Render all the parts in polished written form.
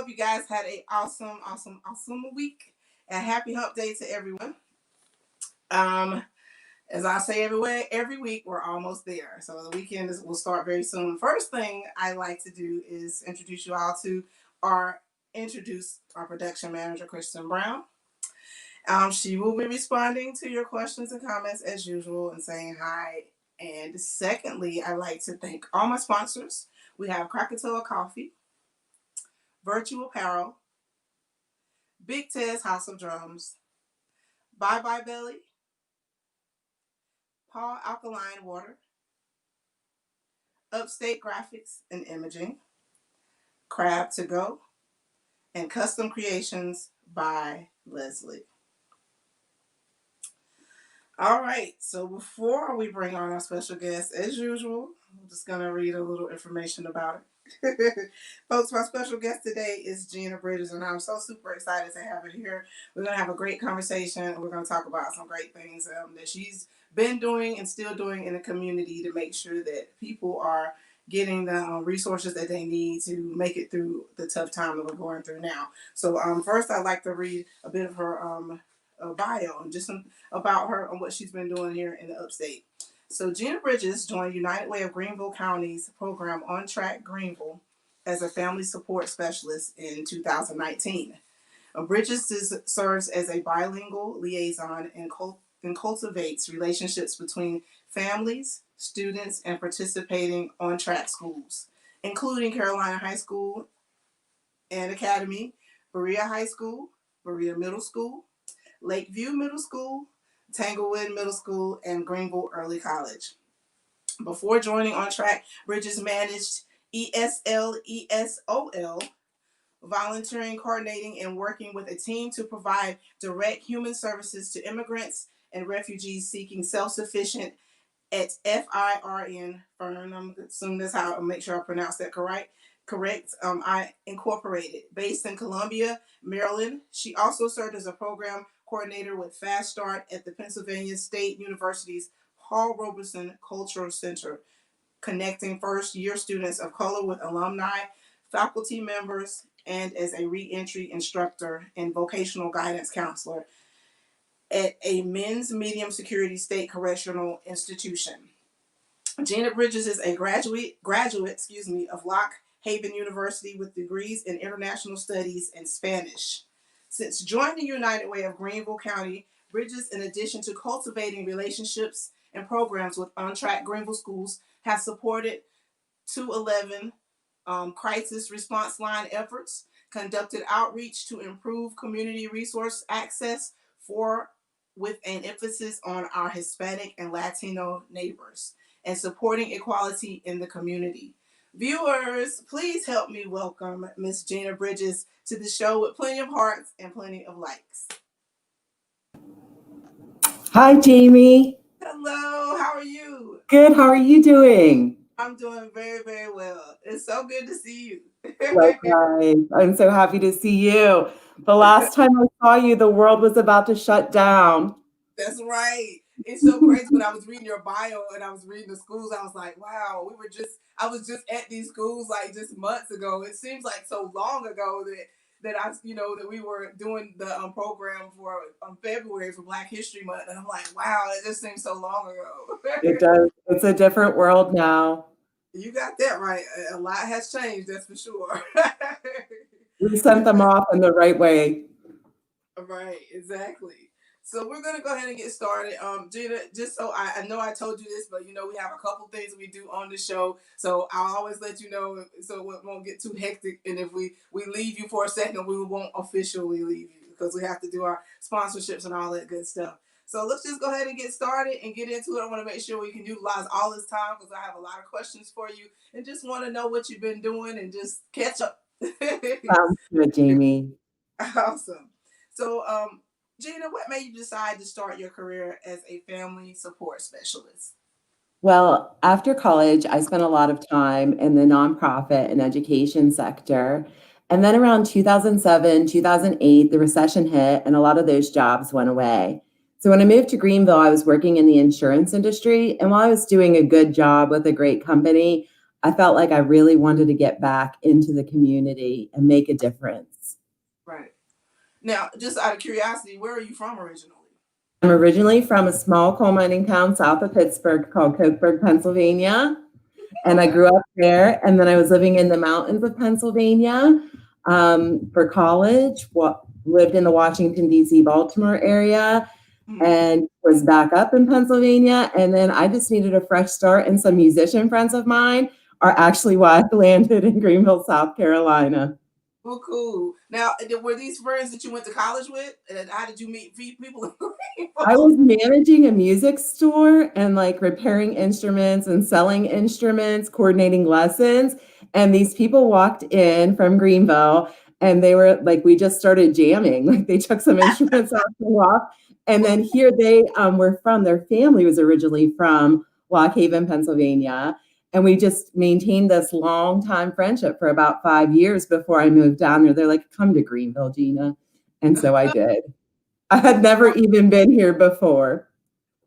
hope you guys had a awesome week. And happy hump day to everyone. Um, as I say every week, we're almost there. So the weekend will start very soon. First thing I like to do is introduce you all to our introduce our production manager, Kristen Brown. She will be responding to your questions and comments as usual and saying hi. And secondly, I'd like to thank all my sponsors. We have Krakatoa Coffee, Vurchoo Apparel, Big Ted's House of Drums, Bye Bye Belly, Paw Alkaline Water, Upstate Graphics and Imaging, Crab to Go, and Custom Creations by Lesley. All right, so before we bring on our special guest, as usual, I'm just going to read a little information about it. Folks, my special guest today is Gina Bridges, and I'm so super excited to have her here. We're going to have a great conversation, and we're going to talk about some great things that she's been doing and still doing in the community to make sure that people are getting the resources that they need to make it through the tough time that we're going through now. So first, I'd like to read a bit of her bio and just about her and what she's been doing here in the Upstate. So Gina Bridges joined United Way of Greenville County's program On Track Greenville as a family support specialist in 2019. Bridges serves as a bilingual liaison and cultivates relationships between families, students, and participating On Track schools, including Carolina High School and Academy, Berea High School, Berea Middle School, Lakeview Middle School, Tanglewood Middle School, and Greenville Early College. Before joining On Track, Bridges managed ESL, volunteering, coordinating, and working with a team to provide direct human services to immigrants and refugees seeking self-sufficient at FIRN, I'm assuming that's how I'll make sure I pronounce that correct. I Incorporated, based in Columbia, Maryland. She also served as a program coordinator with Fast Start at the Pennsylvania State University's Paul Robeson Cultural Center, connecting first-year students of color with alumni, faculty members, and as a re-entry instructor and vocational guidance counselor at a men's medium security state correctional institution. Gina Bridges is a graduate of Lock Haven University with degrees in international studies and Spanish. Since joining United Way of Greenville County, Bridges, in addition to cultivating relationships and programs with On Track Greenville schools, have supported 211 crisis response line efforts, conducted outreach to improve community resource access with an emphasis on our Hispanic and Latino neighbors, and supporting equality in the community. Viewers, please help me welcome Miss Gina Bridges to the show with plenty of hearts and plenty of likes. Hi, Jamie. Hello, how are you? Good. How are you doing? I'm doing very, very well. It's so good to see you. Likewise. I'm so happy to see you. The last time I saw you, the world was about to shut down. That's right. It's so crazy when I was reading your bio and I was reading the schools, I was like, wow, I was just at these schools like just months ago. It seems like so long ago that we were doing the program for February for Black History Month. And I'm like, wow, it just seems so long ago. It does. It's a different world now. You got that right. A lot has changed, that's for sure. We sent them off in the right way. Right, exactly. So we're gonna go ahead and get started. Gina, just so I know I told you this, but we have a couple things we do on the show. So I'll always let you know so it won't get too hectic. And if we leave you for a second, we won't officially leave you because we have to do our sponsorships and all that good stuff. So let's just go ahead and get started and get into it. I want to make sure we can utilize all this time because I have a lot of questions for you and just want to know what you've been doing and just catch up. Sounds good, Jamie. Awesome. So, Gina, what made you decide to start your career as a family support specialist? Well, after college, I spent a lot of time in the nonprofit and education sector. And then around 2007, 2008, the recession hit and a lot of those jobs went away. So when I moved to Greenville, I was working in the insurance industry. And while I was doing a good job with a great company, I felt like I really wanted to get back into the community and make a difference. Right. Now, just out of curiosity, where are you from originally? I'm originally from a small coal mining town south of Pittsburgh called Cokeburg, Pennsylvania. And I Okay. grew up there. And then I was living in the mountains of Pennsylvania for college, lived in the Washington, D.C., Baltimore area, and was back up in Pennsylvania. And then I just needed a fresh start. And some musician friends of mine are actually why I landed in Greenville, South Carolina. Well, cool. Now, were these friends that you went to college with? And how did you meet people in Greenville? I was managing a music store and like repairing instruments and selling instruments, coordinating lessons. And these people walked in from Greenville and they were like, we just started jamming. Like they took some instruments off the wall. And then here they were from, their family was originally from Lock Haven, Pennsylvania. And we just maintained this long time friendship for about 5 years before I moved down there. They're like, come to Greenville, Gina. And so I did. I had never even been here before.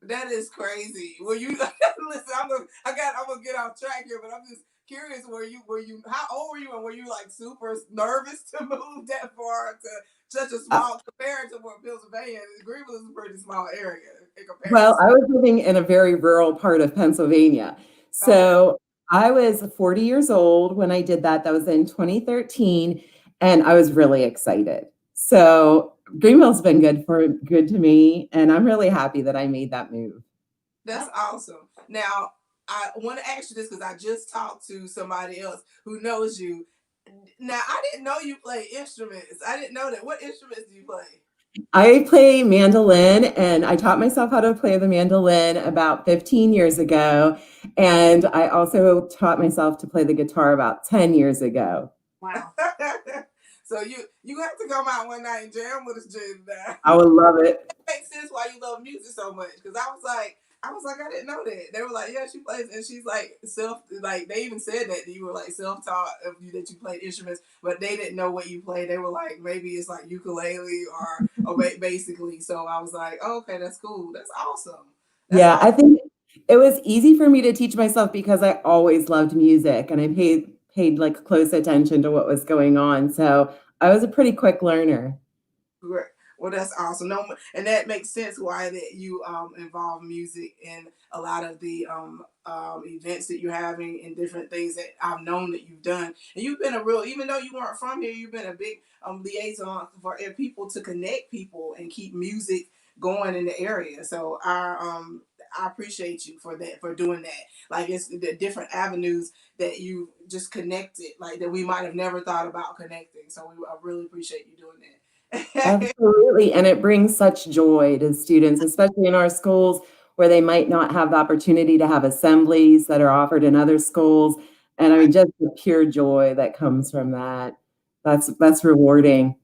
That is crazy. Well, you listen. I'm gonna get off track here, but I'm just curious. How old were you, and were you like super nervous to move that far to such a small compared to what Pennsylvania? Greenville is a pretty small area in comparison. Well, I was living in a very rural part of Pennsylvania, so I was 40 years old when I did that. That was in 2013, and I was really excited. So Greenville's been good to me, and I'm really happy that I made that move. That's awesome. Now, I want to ask you this because I just talked to somebody else who knows you. Now, I didn't know you play instruments. I didn't know that. What instruments do you play? I play mandolin, and I taught myself how to play the mandolin about 15 years ago. And I also taught myself to play the guitar about 10 years ago. Wow. So you have to come out one night and jam with us, Gina. I would love it. It makes sense why you love music so much. Because I was like, I didn't know that. They were like, yeah, she plays, and she's like they even said that you were like self-taught that you played instruments, but they didn't know what you played. They were like, maybe it's like ukulele or basically. So I was like, oh, okay, that's cool. That's awesome. Yeah, I think it was easy for me to teach myself because I always loved music and I paid like close attention to what was going on. So I was a pretty quick learner. Great. Well, that's awesome. No, and that makes sense why that you involve music in a lot of the events that you're having and different things that I've known that you've done. And you've been even though you weren't from here, you've been a big liaison for people to connect people and keep music going in the area. So I appreciate you for that, for doing that. Like it's the different avenues that you just connected, like that we might have never thought about connecting. So I really appreciate you doing that. Absolutely. And it brings such joy to students, especially in our schools where they might not have the opportunity to have assemblies that are offered in other schools. And I mean, just the pure joy that comes from that. That's rewarding.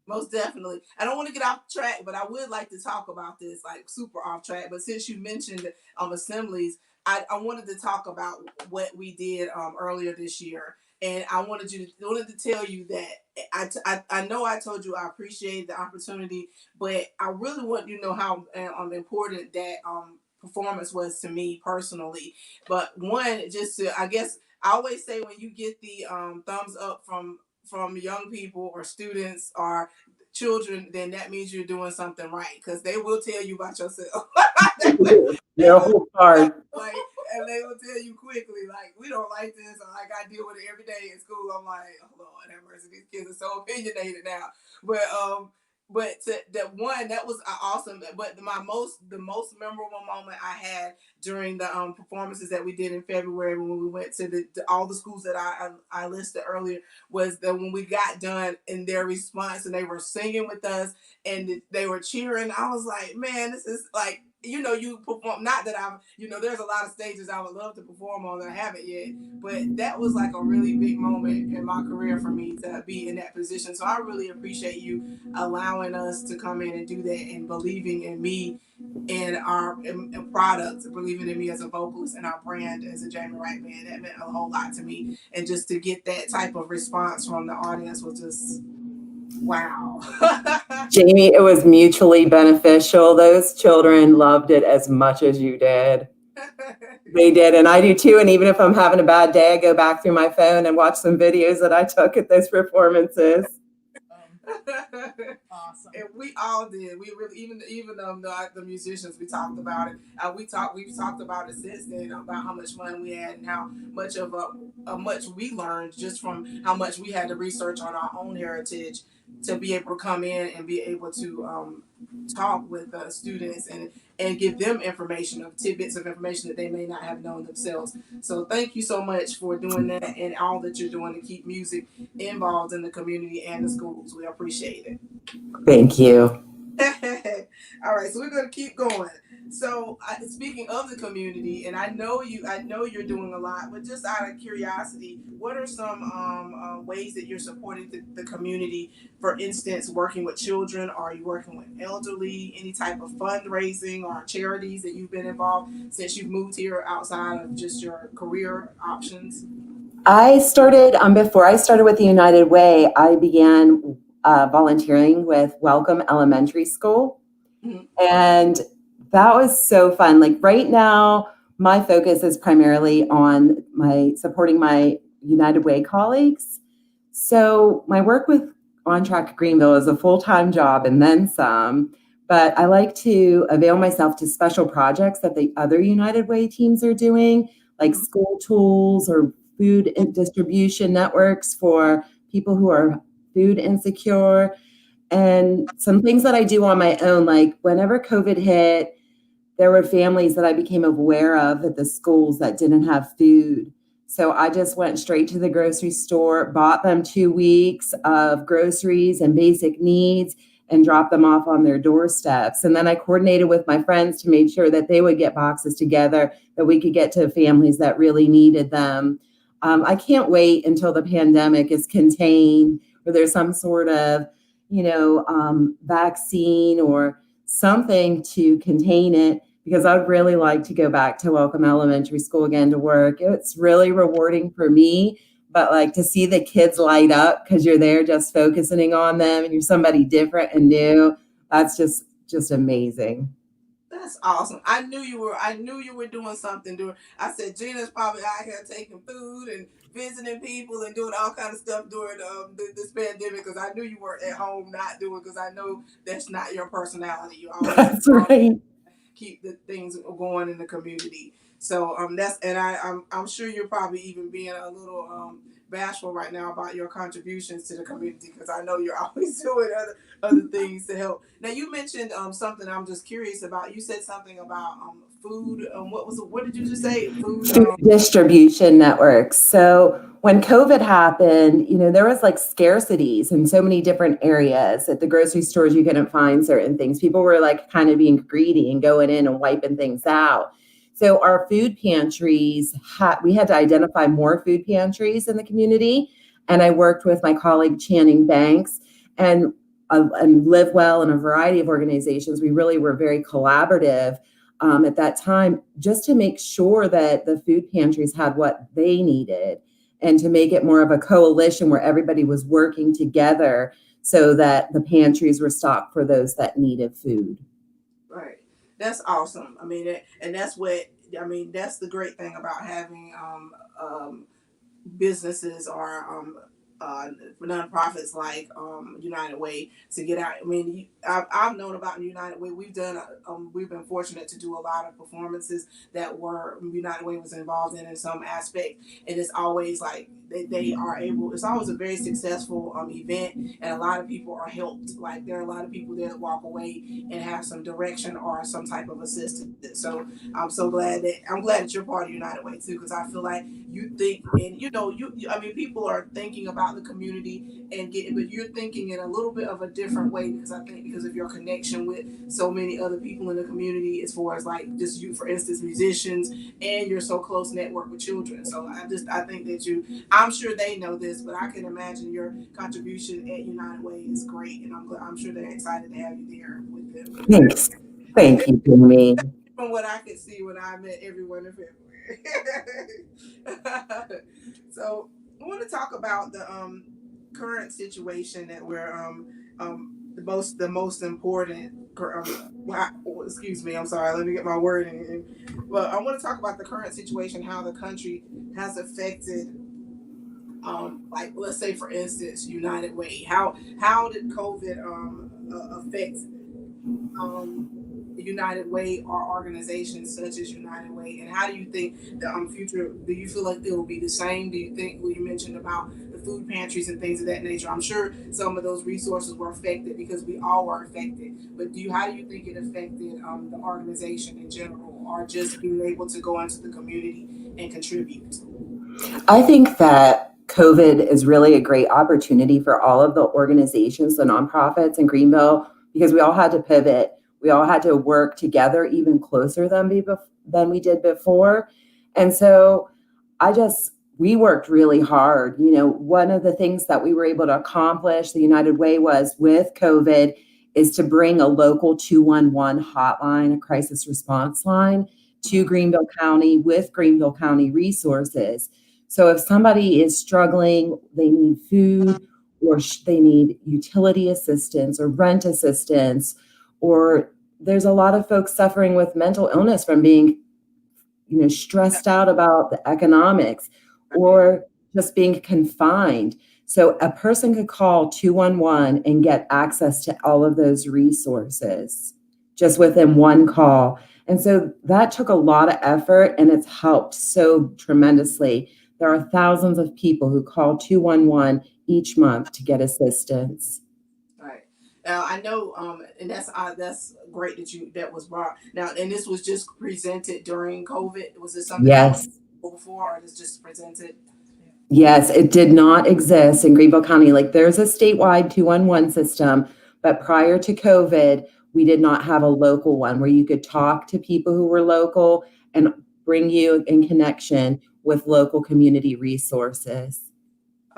Most definitely. I don't want to get off track, but I would like to talk about this, like super off track. But since you mentioned assemblies, I wanted to talk about what we did earlier this year. And I wanted to tell you that I know I told you I appreciate the opportunity, but I really want you to know how important that performance was to me personally. But one, just to, I guess I always say when you get the thumbs up from young people or students or children, then that means you're doing something right because they will tell you about yourself. Your whole part. Like, and they will tell you quickly, like, we don't like this, or like I deal with it every day in school. I'm like, oh Lord, have mercy, these kids are so opinionated now. But that one, that was awesome. But the most memorable moment I had during the performances that we did in February when we went to all the schools that I listed earlier was that when we got done in their response and they were singing with us and they were cheering. I was like, man, this is like, you perform, not that I'm, there's a lot of stages I would love to perform on that I haven't yet, but that was like a really big moment in my career for me to be in that position. So I really appreciate you allowing us to come in and do that and believing in me and our products, believing in me as a vocalist and our brand as a Jamie Wright band. That meant a whole lot to me. And just to get that type of response from the audience was just wow. Jamie, it was mutually beneficial. Those children loved it as much as you did. They did, and I do too. And even if I'm having a bad day, I go back through my phone and watch some videos that I took at those performances. Awesome. And we all did. We really, even the musicians, we talked about it. We've talked about it since then about how much fun we had and how much of much we learned just from how much we had to research on our own heritage to be able to come in and be able to talk with students and give them information of tidbits of information that they may not have known themselves. So thank you so much for doing that and all that you're doing to keep music involved in the community and the schools. We appreciate it. Thank you. All right, so we're going to keep going. So speaking of the community, and I know you're doing a lot, but just out of curiosity, what are some ways that you're supporting the community? For instance, working with children, or are you working with elderly? Any type of fundraising or charities that you've been involved since you've moved here outside of just your career options? I started, before I started with the United Way, I began volunteering with Welcome Elementary School. Mm-hmm. And that was so fun. Like right now, my focus is primarily on supporting my United Way colleagues. So my work with On Track Greenville is a full-time job and then some, but I like to avail myself to special projects that the other United Way teams are doing, like school tools or food distribution networks for people who are food insecure. And some things that I do on my own, like whenever COVID hit, there were families that I became aware of at the schools that didn't have food. So I just went straight to the grocery store, bought them 2 weeks of groceries and basic needs, and dropped them off on their doorsteps. And then I coordinated with my friends to make sure that they would get boxes together that we could get to families that really needed them. I can't wait until the pandemic is contained, or there's some sort of, vaccine or something to contain it, because I'd really like to go back to Welcome Elementary School again to work. It's really rewarding for me, but like to see the kids light up because you're there just focusing on them and you're somebody different and new, that's just amazing. That's awesome. I knew you were doing something. I said Gina's probably out here taking food and visiting people and doing all kind of stuff during this pandemic, because I knew you were at home not doing, because I know that's not your personality. You always That's right. Keep the things going in the community. So I'm sure you're probably even being a little bashful right now about your contributions to the community, because I know you're always doing other things to help. Now you mentioned something I'm just curious about. You said something about food. What did you just say? Food distribution networks. So when COVID happened, there was like scarcities in so many different areas. At the grocery stores, you couldn't find certain things. People were like kind of being greedy and going in and wiping things out. So our food pantries, we had to identify more food pantries in the community. And I worked with my colleague Channing Banks and Live Well and a variety of organizations. We really were very collaborative at that time, just to make sure that the food pantries had what they needed, and to make it more of a coalition where everybody was working together so that the pantries were stocked for those that needed food. Right. That's awesome. I mean, and that's that's the great thing about having businesses or nonprofits like United Way to get out. I mean, I've known about United Way. We've been fortunate to do a lot of performances that were United Way was involved in some aspect, and it's always like they are able. It's always a very successful event, and a lot of people are helped. Like there are a lot of people that walk away and have some direction or some type of assistance. So I'm glad that you're part of United Way too, because I feel like you think, and I mean, people are thinking about the community but you're thinking in a little bit of a different way, because I think because of your connection with so many other people in the community, as far as like just you, for instance, musicians, and you're so close network with children. So I think that I'm sure they know this, but I can imagine your contribution at United Way is great, and I'm sure they're excited to have you there with them. Thanks. Thank you, Jamie. From what I could see when I met everyone in February. So I want to talk about the current situation that we're the most important Well, excuse me, I'm sorry. Let me get my word in. Well, I want to talk about the current situation, how the country has affected, like let's say for instance, United Way. How did COVID affect um United Way or organizations such as United Way, and how do you think the future? Do you feel like it will be the same? Do you think what you mentioned about the food pantries and things of that nature? I'm sure some of those resources were affected because we all were affected. But how do you think it affected the organization in general, or just being able to go into the community and contribute? I think that COVID is really a great opportunity for all of the organizations, the nonprofits in Greenville, because we all had to pivot. We all had to work together even closer than we did before. And so we worked really hard. You know, one of the things that we were able to accomplish, the United Way, was with COVID, is to bring a local 211 hotline, a crisis response line, to Greenville County with Greenville County resources. So if somebody is struggling, they need food, or they need utility assistance or rent assistance, or there's a lot of folks suffering with mental illness from being, stressed out about the economics, or just being confined. So a person could call 211 and get access to all of those resources just within one call. And so that took a lot of effort, and it's helped so tremendously. There are thousands of people who call 211 each month to get assistance. Right. Now I know, and that's great that was brought now. And this was just presented during COVID. Was this something that was Yes. before, or this just presented? Yes, it did not exist in Greenville County. Like, there's a statewide 211 system, but prior to COVID, we did not have a local one where you could talk to people who were local and bring you in connection with local community resources.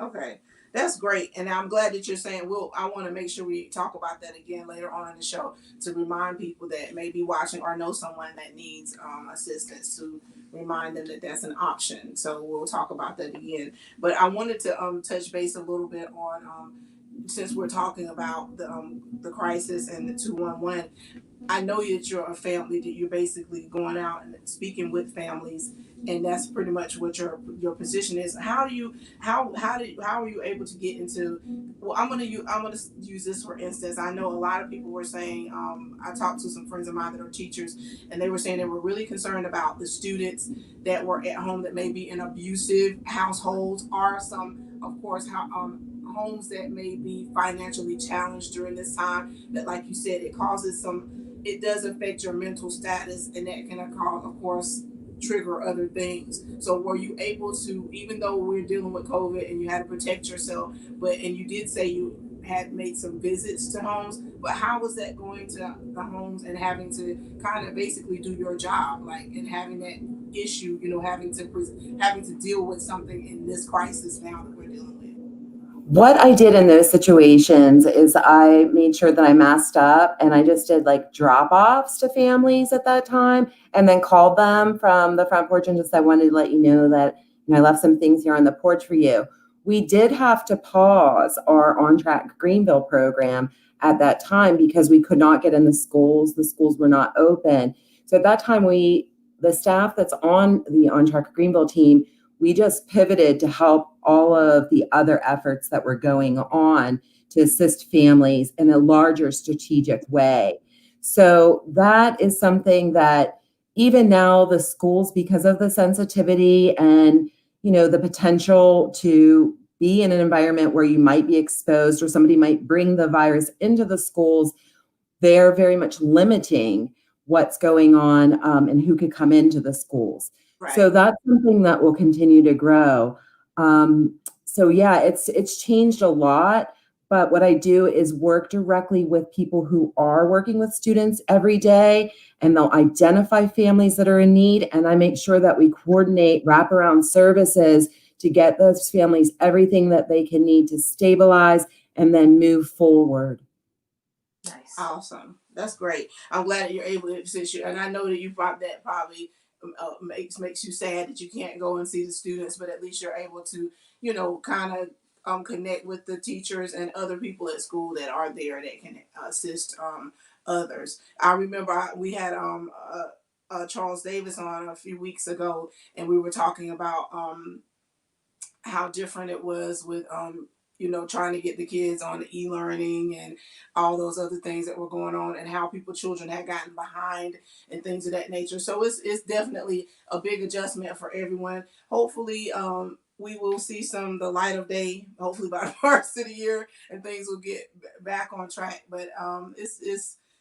Okay, that's great, and I'm glad that you're saying. Well, I want to make sure we talk about that again later on in the show to remind people that may be watching or know someone that needs assistance, to remind them that that's an option. So we'll talk about that again. But I wanted to touch base a little bit on, since we're talking about the crisis and the 211. I know that you're a family, that you're basically going out and speaking with families, and that's pretty much what your position is. How do you how are you able to get into? Well, I'm gonna use this for instance. I know a lot of people were saying. I talked to some friends of mine that are teachers, and they were saying they were really concerned about the students that were at home that may be in abusive households, or some, of course, how homes that may be financially challenged during this time. That, like you said, it does affect your mental status, and that can cause, of course, trigger other things. So were you able to, even though we're dealing with COVID and you had to protect yourself, and you did say you had made some visits to homes, but how was that going to the homes and having to kind of basically do your job, like, and having that issue, having to deal with something in this crisis now that we're dealing with? What I did in those situations is I made sure that I masked up, and I just did like drop offs to families at that time, and then called them from the front porch and just said, I wanted to let you know that, I left some things here on the porch for you. We did have to pause our On Track Greenville program at that time because we could not get in the schools. The schools were not open. So at that time, the staff that's on the On Track Greenville team, we just pivoted to help all of the other efforts that were going on to assist families in a larger strategic way. So that is something that even now the schools, because of the sensitivity and, the potential to be in an environment where you might be exposed or somebody might bring the virus into the schools, they're very much limiting what's going on, and who could come into the schools. Right. So that's something that will continue to grow. So yeah, it's changed a lot. But what I do is work directly with people who are working with students every day, and they'll identify families that are in need. And I make sure that we coordinate wraparound services to get those families everything that they can need to stabilize and then move forward. Nice. Awesome. That's great. I'm glad that you're able to assist you, and I know that you brought that probably makes you sad that you can't go and see the students, but at least you're able to, kind of connect with the teachers and other people at school that are there that can assist others. I remember we had Charles Davis on a few weeks ago, and we were talking about how different it was with trying to get the kids on e-learning and all those other things that were going on, and how children had gotten behind and things of that nature. So it's definitely a big adjustment for everyone. Hopefully we will see the light of day, hopefully by the first of the year, and things will get back on track. But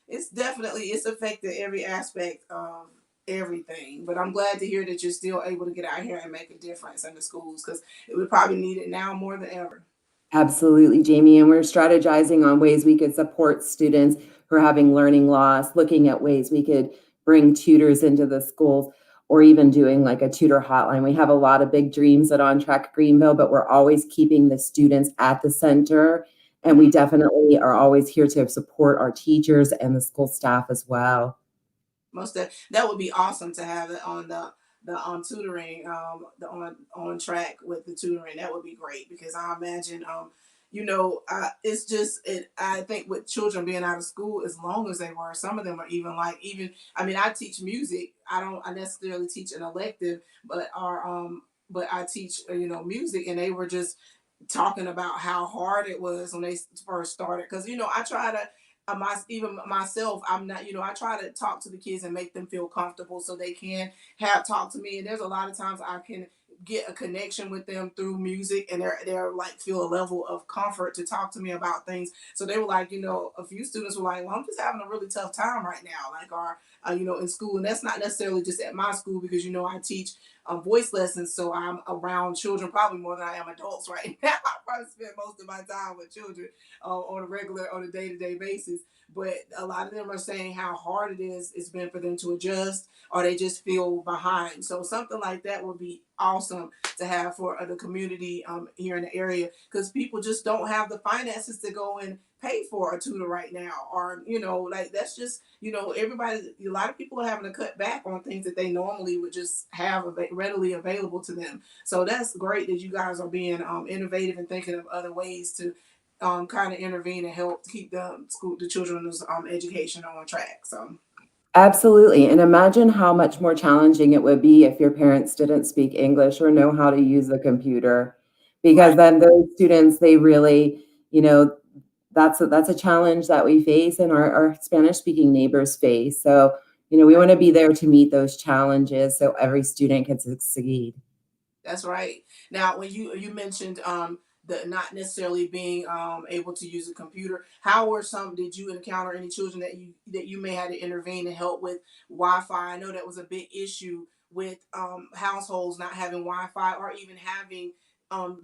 it's definitely, it's affected every aspect of everything. But I'm glad to hear that you're still able to get out here and make a difference in the schools, because it would probably need it now more than ever. Absolutely, Jamie. And we're strategizing on ways we could support students who are having learning loss, looking at ways we could bring tutors into the schools, or even doing like a tutor hotline. We have a lot of big dreams at On Track Greenville, but we're always keeping the students at the center. And we definitely are always here to support our teachers and the school staff as well. Most that would be awesome to have it on the tutoring, the on track with the tutoring. That would be great, because I imagine it's just I think with children being out of school as long as they were, some of them are even I mean, I teach music. I necessarily teach an elective, but I teach music, and they were just talking about how hard it was when they first started. Because I try to even myself, I'm not, I try to talk to the kids and make them feel comfortable so they can have talk to me. And there's a lot of times I can get a connection with them through music, and they're like feel a level of comfort to talk to me about things. So they were like, a few students were like, well, I'm just having a really tough time right now, like, or in school. And that's not necessarily just at my school, because I teach voice lessons, so I'm around children probably more than I am adults right now. I probably spend most of my time with children on a day-to-day basis. But a lot of them are saying how hard it's been for them to adjust, or they just feel behind. So something like that would be awesome to have for the community here in the area, because people just don't have the finances to go and pay for a tutor right now, or like, that's just everybody, a lot of people are having to cut back on things that they normally would just have readily available to them. So that's great that you guys are being innovative and thinking of other ways to kind of intervene and help keep the children's education on track. So Absolutely. And imagine how much more challenging it would be if your parents didn't speak English or know how to use the computer. Because right. then those students, they really, that's a challenge that we face and our Spanish speaking neighbors face. So, we want to be there to meet those challenges so every student can succeed. That's right. Now, when you mentioned the not necessarily being able to use a computer, how were some? Did you encounter any children that you may have to intervene to help with Wi-Fi? I know that was a big issue with households not having Wi-Fi, or even having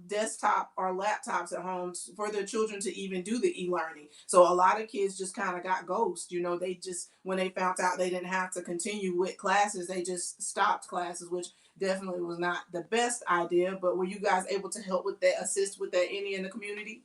desktop or laptops at home for their children to even do the e-learning. So a lot of kids just kind of got ghost. They just, when they found out they didn't have to continue with classes, they just stopped classes, which definitely was not the best idea. But were you guys able to help with that, assist with that, any in the community?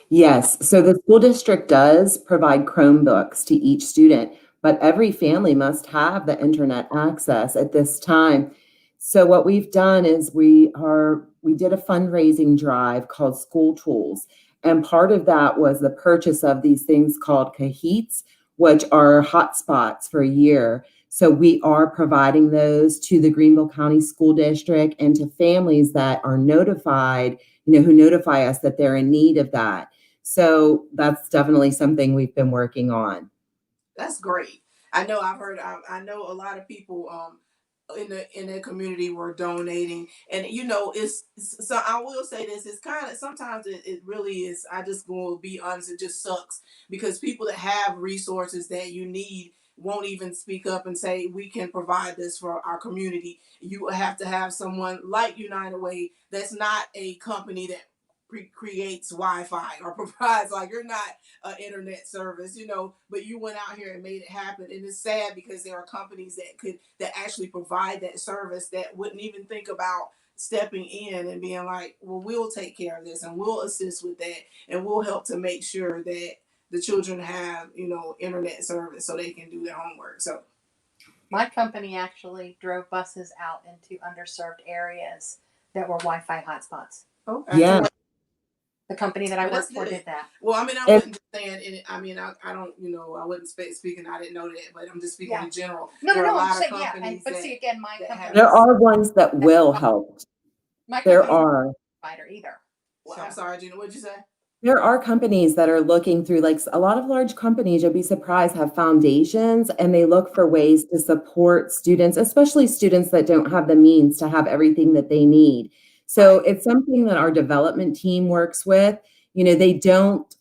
Yes, so the school district does provide Chromebooks to each student, but every family must have the internet access at this time. So what we've done is we did a fundraising drive called School Tools, and part of that was the purchase of these things called Kahits, which are hotspots for a year. So we are providing those to the Greenville County School District and to families that are notified, who notify us that they're in need of that. So that's definitely something we've been working on. That's great. I know I've heard. I know a lot of people in the community were donating, and so I will say this: it's kind of, sometimes it really is. I just going to be honest. It just sucks, because people that have resources that you need won't even speak up and say we can provide this for our community. You have to have someone like United Way, that's not a company that creates Wi-Fi or provides, like, you're not internet service, but you went out here and made it happen. And it's sad, because there are companies that actually provide that service that wouldn't even think about stepping in and being like, well, we'll take care of this and we'll assist with that, and we'll help to make sure that the children have internet service so they can do their homework. So My company actually drove buses out into underserved areas that were Wi-Fi hotspots. okay. Yeah. The company that I Well, worked that's for good. did that. Well, I mean, I If wasn't just saying, I mean, I don't, I wasn't speaking. I didn't know that, but I'm just speaking Yeah. in general. No, There are a I'm lot of saying, yeah. companies But see, again, my that company, have. there are ones that will help. my There company's not are. a provider either. Well, So. I'm sorry, Gina. What'd you say? There are companies that are looking through, like a lot of large companies, you'll be surprised, have foundations and they look for ways to support students, especially students that don't have the means to have everything that they need. So Right. it's something that our development team works with. They don't,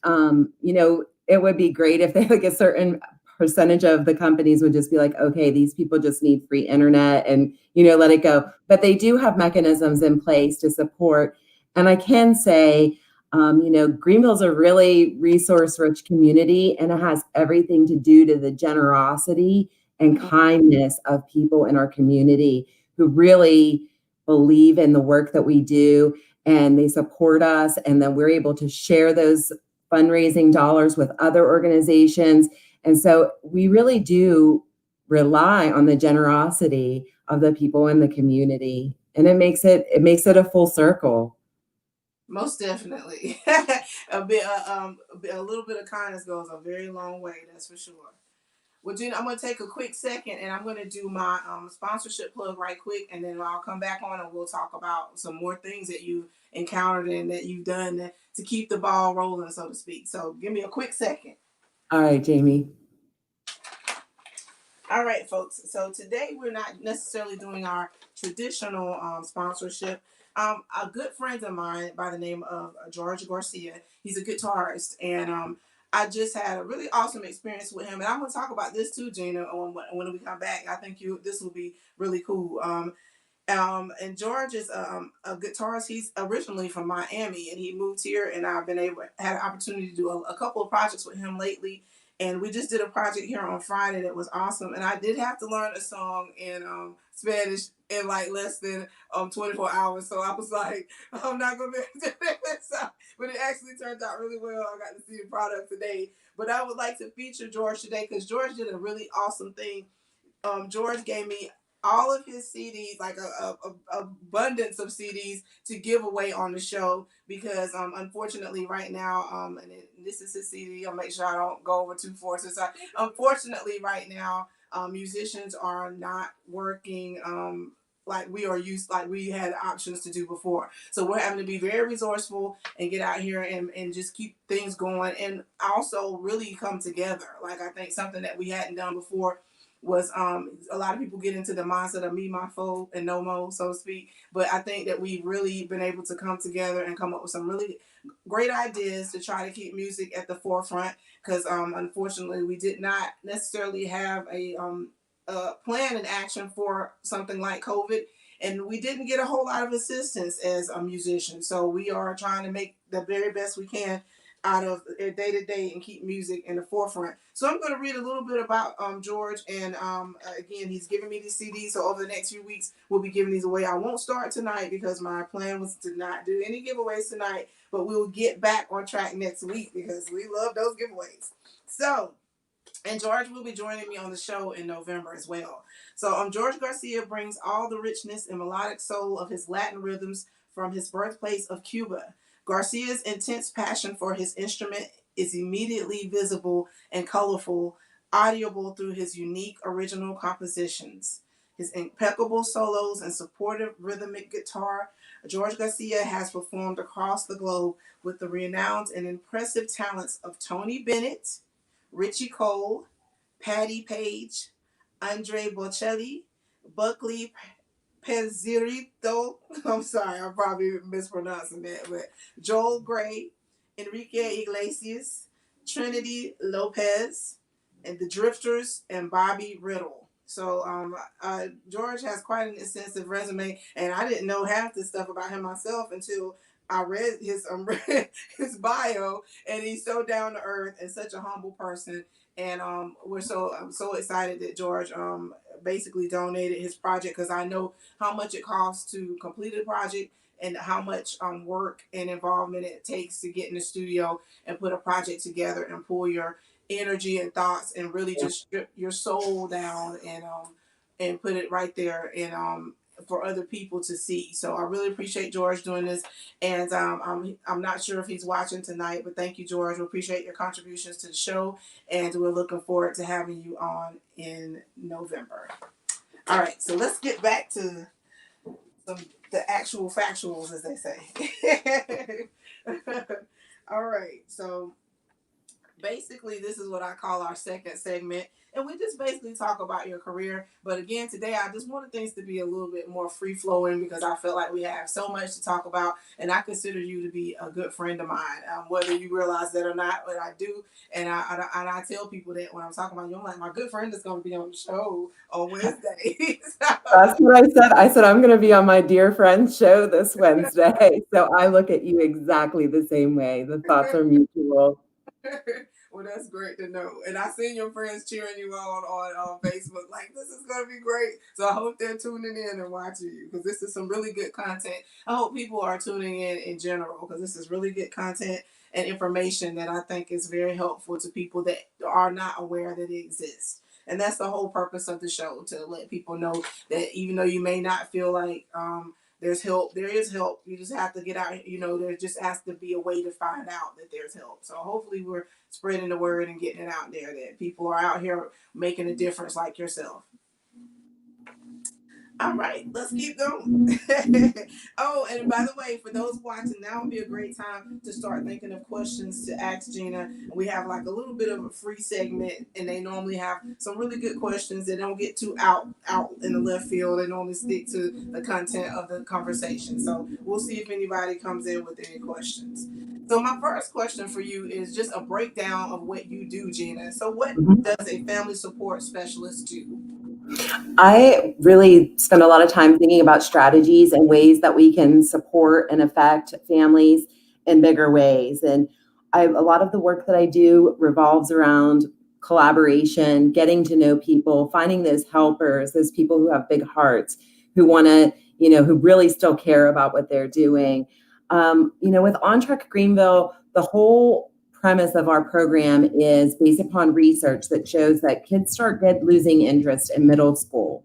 it would be great if they like a certain percentage of the companies would just be like, okay, these people just need free internet and, let it go. But they do have mechanisms in place to support. And I can say, Greenville's a really resource-rich community, and it has everything to do to the generosity and kindness of people in our community who really believe in the work that we do, and they support us, and then we're able to share those fundraising dollars with other organizations. And so we really do rely on the generosity of the people in the community, and it makes it a full circle. Most definitely. A little bit of kindness goes a very long way. That's for sure. Well, Gina, I'm going to take a quick second and I'm going to do my sponsorship plug right quick, and then I'll come back on and we'll talk about some more things that you encountered and that you've done to keep the ball rolling, so to speak. So give me a quick second. All right, Jamie. All right, folks. So today we're not necessarily doing our traditional sponsorship. A good friend of mine by the name of George Garcia, he's a guitarist, and I just had a really awesome experience with him. And I'm going to talk about this too, Gina, when we come back. I think this will be really cool. And George is a guitarist. He's originally from Miami, and he moved here. And I've had an opportunity to do a couple of projects with him lately. And we just did a project here on Friday that was awesome. And I did have to learn a song in Spanish in like less than 24 hours. So I was like, I'm not going to be able to do this. But it actually turned out really well. I got to see the product today. But I would like to feature George today because George did a really awesome thing. George gave me all of his CDs, like a abundance of CDs to give away on the show because unfortunately right now this is his CD. I'll make sure I don't go over too far. Unfortunately right now musicians are not working like we had options to do before. So we're having to be very resourceful and get out here and just keep things going and also really come together. Like I think something that we hadn't done before was a lot of people get into the mindset of me, my foe, and no mo, so to speak. But I think that we've really been able to come together and come up with some really great ideas to try to keep music at the forefront. Because unfortunately, we did not necessarily have a plan in action for something like COVID. And we didn't get a whole lot of assistance as a musician. So we are trying to make the very best we can out of day to day and keep music in the forefront. So I'm going to read a little bit about George, and again, he's giving me these CDs. So over the next few weeks, we'll be giving these away. I won't start tonight because my plan was to not do any giveaways tonight, but we will get back on track next week because we love those giveaways. So, and George will be joining me on the show in November as well. So George Garcia brings all the richness and melodic soul of his Latin rhythms from his birthplace of Cuba. Garcia's intense passion for his instrument is immediately visible and colorful, audible through his unique original compositions. His impeccable solos and supportive rhythmic guitar, George Garcia has performed across the globe with the renowned and impressive talents of Tony Bennett, Richie Cole, Patty Page, Andre Bocelli, Buckley Pezzerito. I'm sorry, I'm probably mispronouncing that, but Joel Gray, Enrique Iglesias, Trinity Lopez, and the Drifters, and Bobby Riddle. So George has quite an extensive resume, and I didn't know half this stuff about him myself until I read his bio, and he's so down to earth and such a humble person. And I'm so excited that George basically donated his project because I know how much it costs to complete a project and how much work and involvement it takes to get in the studio and put a project together and pull your energy and thoughts and really just strip your soul down and put it right there and for other people to see. So I really appreciate George doing this, and I'm not sure if he's watching tonight, but thank you, George. We appreciate your contributions to the show, and we're looking forward to having you on in November. All right, so let's get back to the actual factuals, as they say. All right, so basically this is what I call our second segment, and we just basically talk about your career. But again, today I just wanted things to be a little bit more free flowing because I feel like we have so much to talk about, and I consider you to be a good friend of mine, whether you realize that or not. But I do, and I tell people that when I'm talking about you, I'm like, my good friend is going to be on the show on Wednesday. That's what I said. I said, I'm going to be on my dear friend's show this Wednesday. So I look at you exactly the same way. The thoughts are mutual. Well, that's great to know. And I seen your friends cheering you on Facebook. Like, this is going to be great. So I hope they're tuning in and watching you because this is some really good content. I hope people are tuning in general because this is really good content and information that I think is very helpful to people that are not aware that it exists. And that's the whole purpose of the show, to let people know that even though you may not feel like there's help, there is help. You just have to get out. There just has to be a way to find out that there's help. So hopefully we're spreading the word and getting it out there that people are out here making a difference like yourself. All right, let's keep going. Oh, and by the way, for those watching, now would be a great time to start thinking of questions to ask Gina. We have like a little bit of a free segment, and they normally have some really good questions that don't get too out in the left field. They normally stick to the content of the conversation. So we'll see if anybody comes in with any questions. So my first question for you is just a breakdown of what you do, Gina. So what does a family support specialist do? I really spend a lot of time thinking about strategies and ways that we can support and affect families in bigger ways. And a lot of the work that I do revolves around collaboration, getting to know people, finding those helpers, those people who have big hearts, who want to, who really still care about what they're doing. With On Track Greenville, the whole premise of our program is based upon research that shows that kids start losing interest in middle school.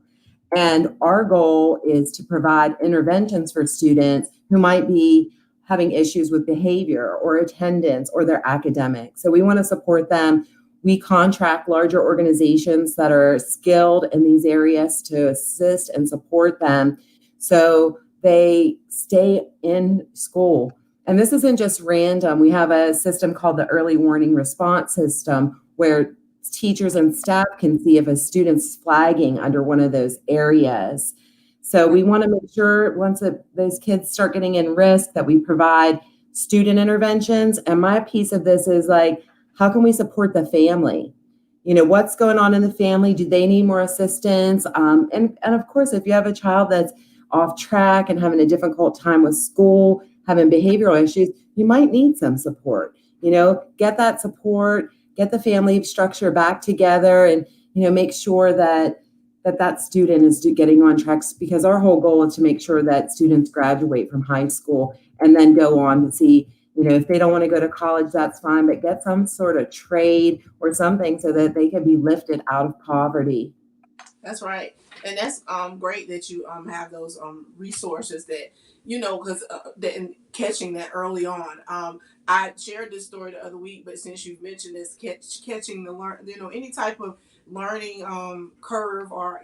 And our goal is to provide interventions for students who might be having issues with behavior or attendance or their academics. So we want to support them. We contract larger organizations that are skilled in these areas to assist and support them so they stay in school. And this isn't just random. We have a system called the Early Warning Response System where teachers and staff can see if a student's flagging under one of those areas. So we want to make sure once those kids start getting in risk that we provide student interventions. And my piece of this is like, how can we support the family? What's going on in the family? Do they need more assistance? And of course, if you have a child that's off track and having a difficult time with school, having behavioral issues, you might need some support. Get that support, get the family structure back together, and make sure that student is getting on track, because our whole goal is to make sure that students graduate from high school and then go on to see, if they don't want to go to college, that's fine, but get some sort of trade or something so that they can be lifted out of poverty. That's right. And that's great that you have those resources that, because that catching that early on. I shared this story the other week, but since you've mentioned this, catching any type of learning curve, or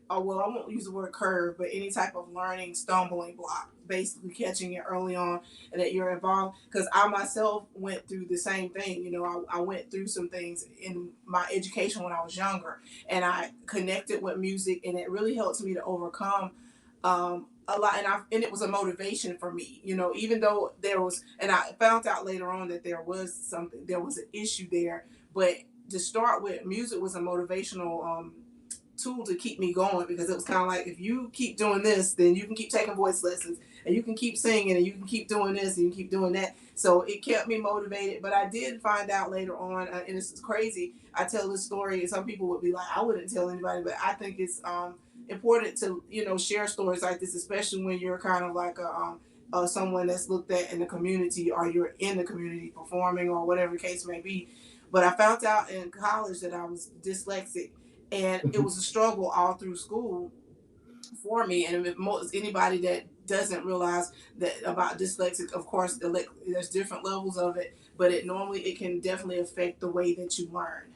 well, I won't use the word curve, but any type of learning stumbling block, basically catching it early on and that you're involved. Because I myself went through the same thing. I went through some things in my education when I was younger, and I connected with music, and it really helped me to overcome a lot, and it was a motivation for me, even though and I found out later on that there was an issue there, but to start with, music was a motivational tool to keep me going, because it was kind of like, if you keep doing this, then you can keep taking voice lessons, and you can keep singing, and you can keep doing this, and you can keep doing that. So it kept me motivated. But I did find out later on, and it's crazy, I tell this story, and some people would be like, I wouldn't tell anybody, but I think it's important to share stories like this, especially when you're kind of like someone that's looked at in the community, or you're in the community performing, or whatever the case may be. But I found out in college that I was dyslexic, and it was a struggle all through school. for me. And if most anybody that doesn't realize that about dyslexic, of course, there's different levels of it, but it can definitely affect the way that you learn.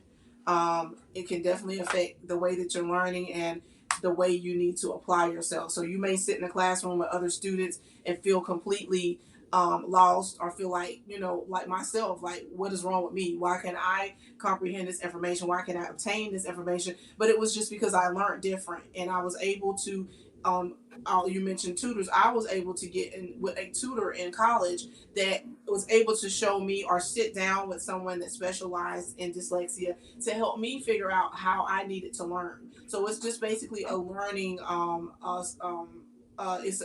It can definitely affect the way that you're learning and the way you need to apply yourself. So you may sit in a classroom with other students and feel completely lost, or feel like, like myself, like, what is wrong with me? Why can I comprehend this information? Why can I obtain this information? But it was just because I learned different, and I was able to, um, you mentioned tutors. I was able to get in with a tutor in college that was able to show me, or sit down with someone that specialized in dyslexia to help me figure out how I needed to learn. So it's just basically a learning,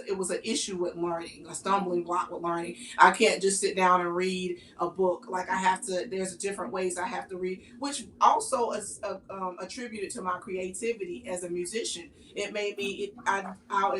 it was an issue with learning, a stumbling block with learning. I can't just sit down and read a book. Like, I have to. There's different ways I have to read, which also is attributed to my creativity as a musician. It made me. At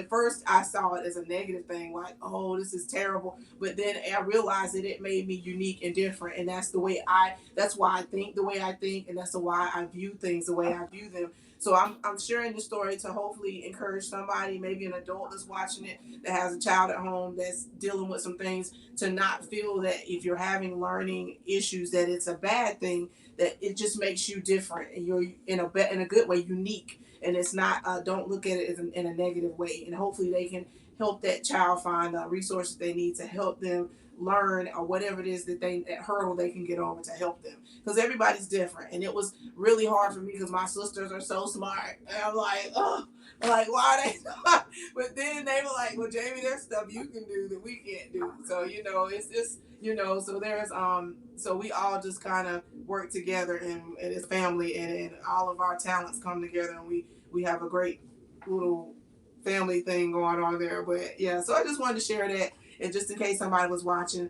first I saw it as a negative thing, like, oh, this is terrible. But then I realized that it made me unique and different, and that's the way I. That's why I think the way I think, and that's why I view things the way I view them. So I'm sharing the story to hopefully encourage somebody, maybe an adult that's watching it, that has a child at home that's dealing with some things, to not feel that if you're having learning issues that it's a bad thing. That it just makes you different, and you're in a good way unique, and it's not. Don't look at it as in a negative way, and hopefully they can help that child find the resources they need to help them learn, or whatever it is that hurdle they can get over to help them, because everybody's different. And it was really hard for me because my sisters are so smart, and I'm like, oh, like, why are they smart? But then they were like, well, Jamie, there's stuff you can do that we can't do. So it's just, so there's so we all just kind of work together, and it's family, and all of our talents come together, and we have a great little family thing going on there. But yeah, so I just wanted to share that, and just in case somebody was watching,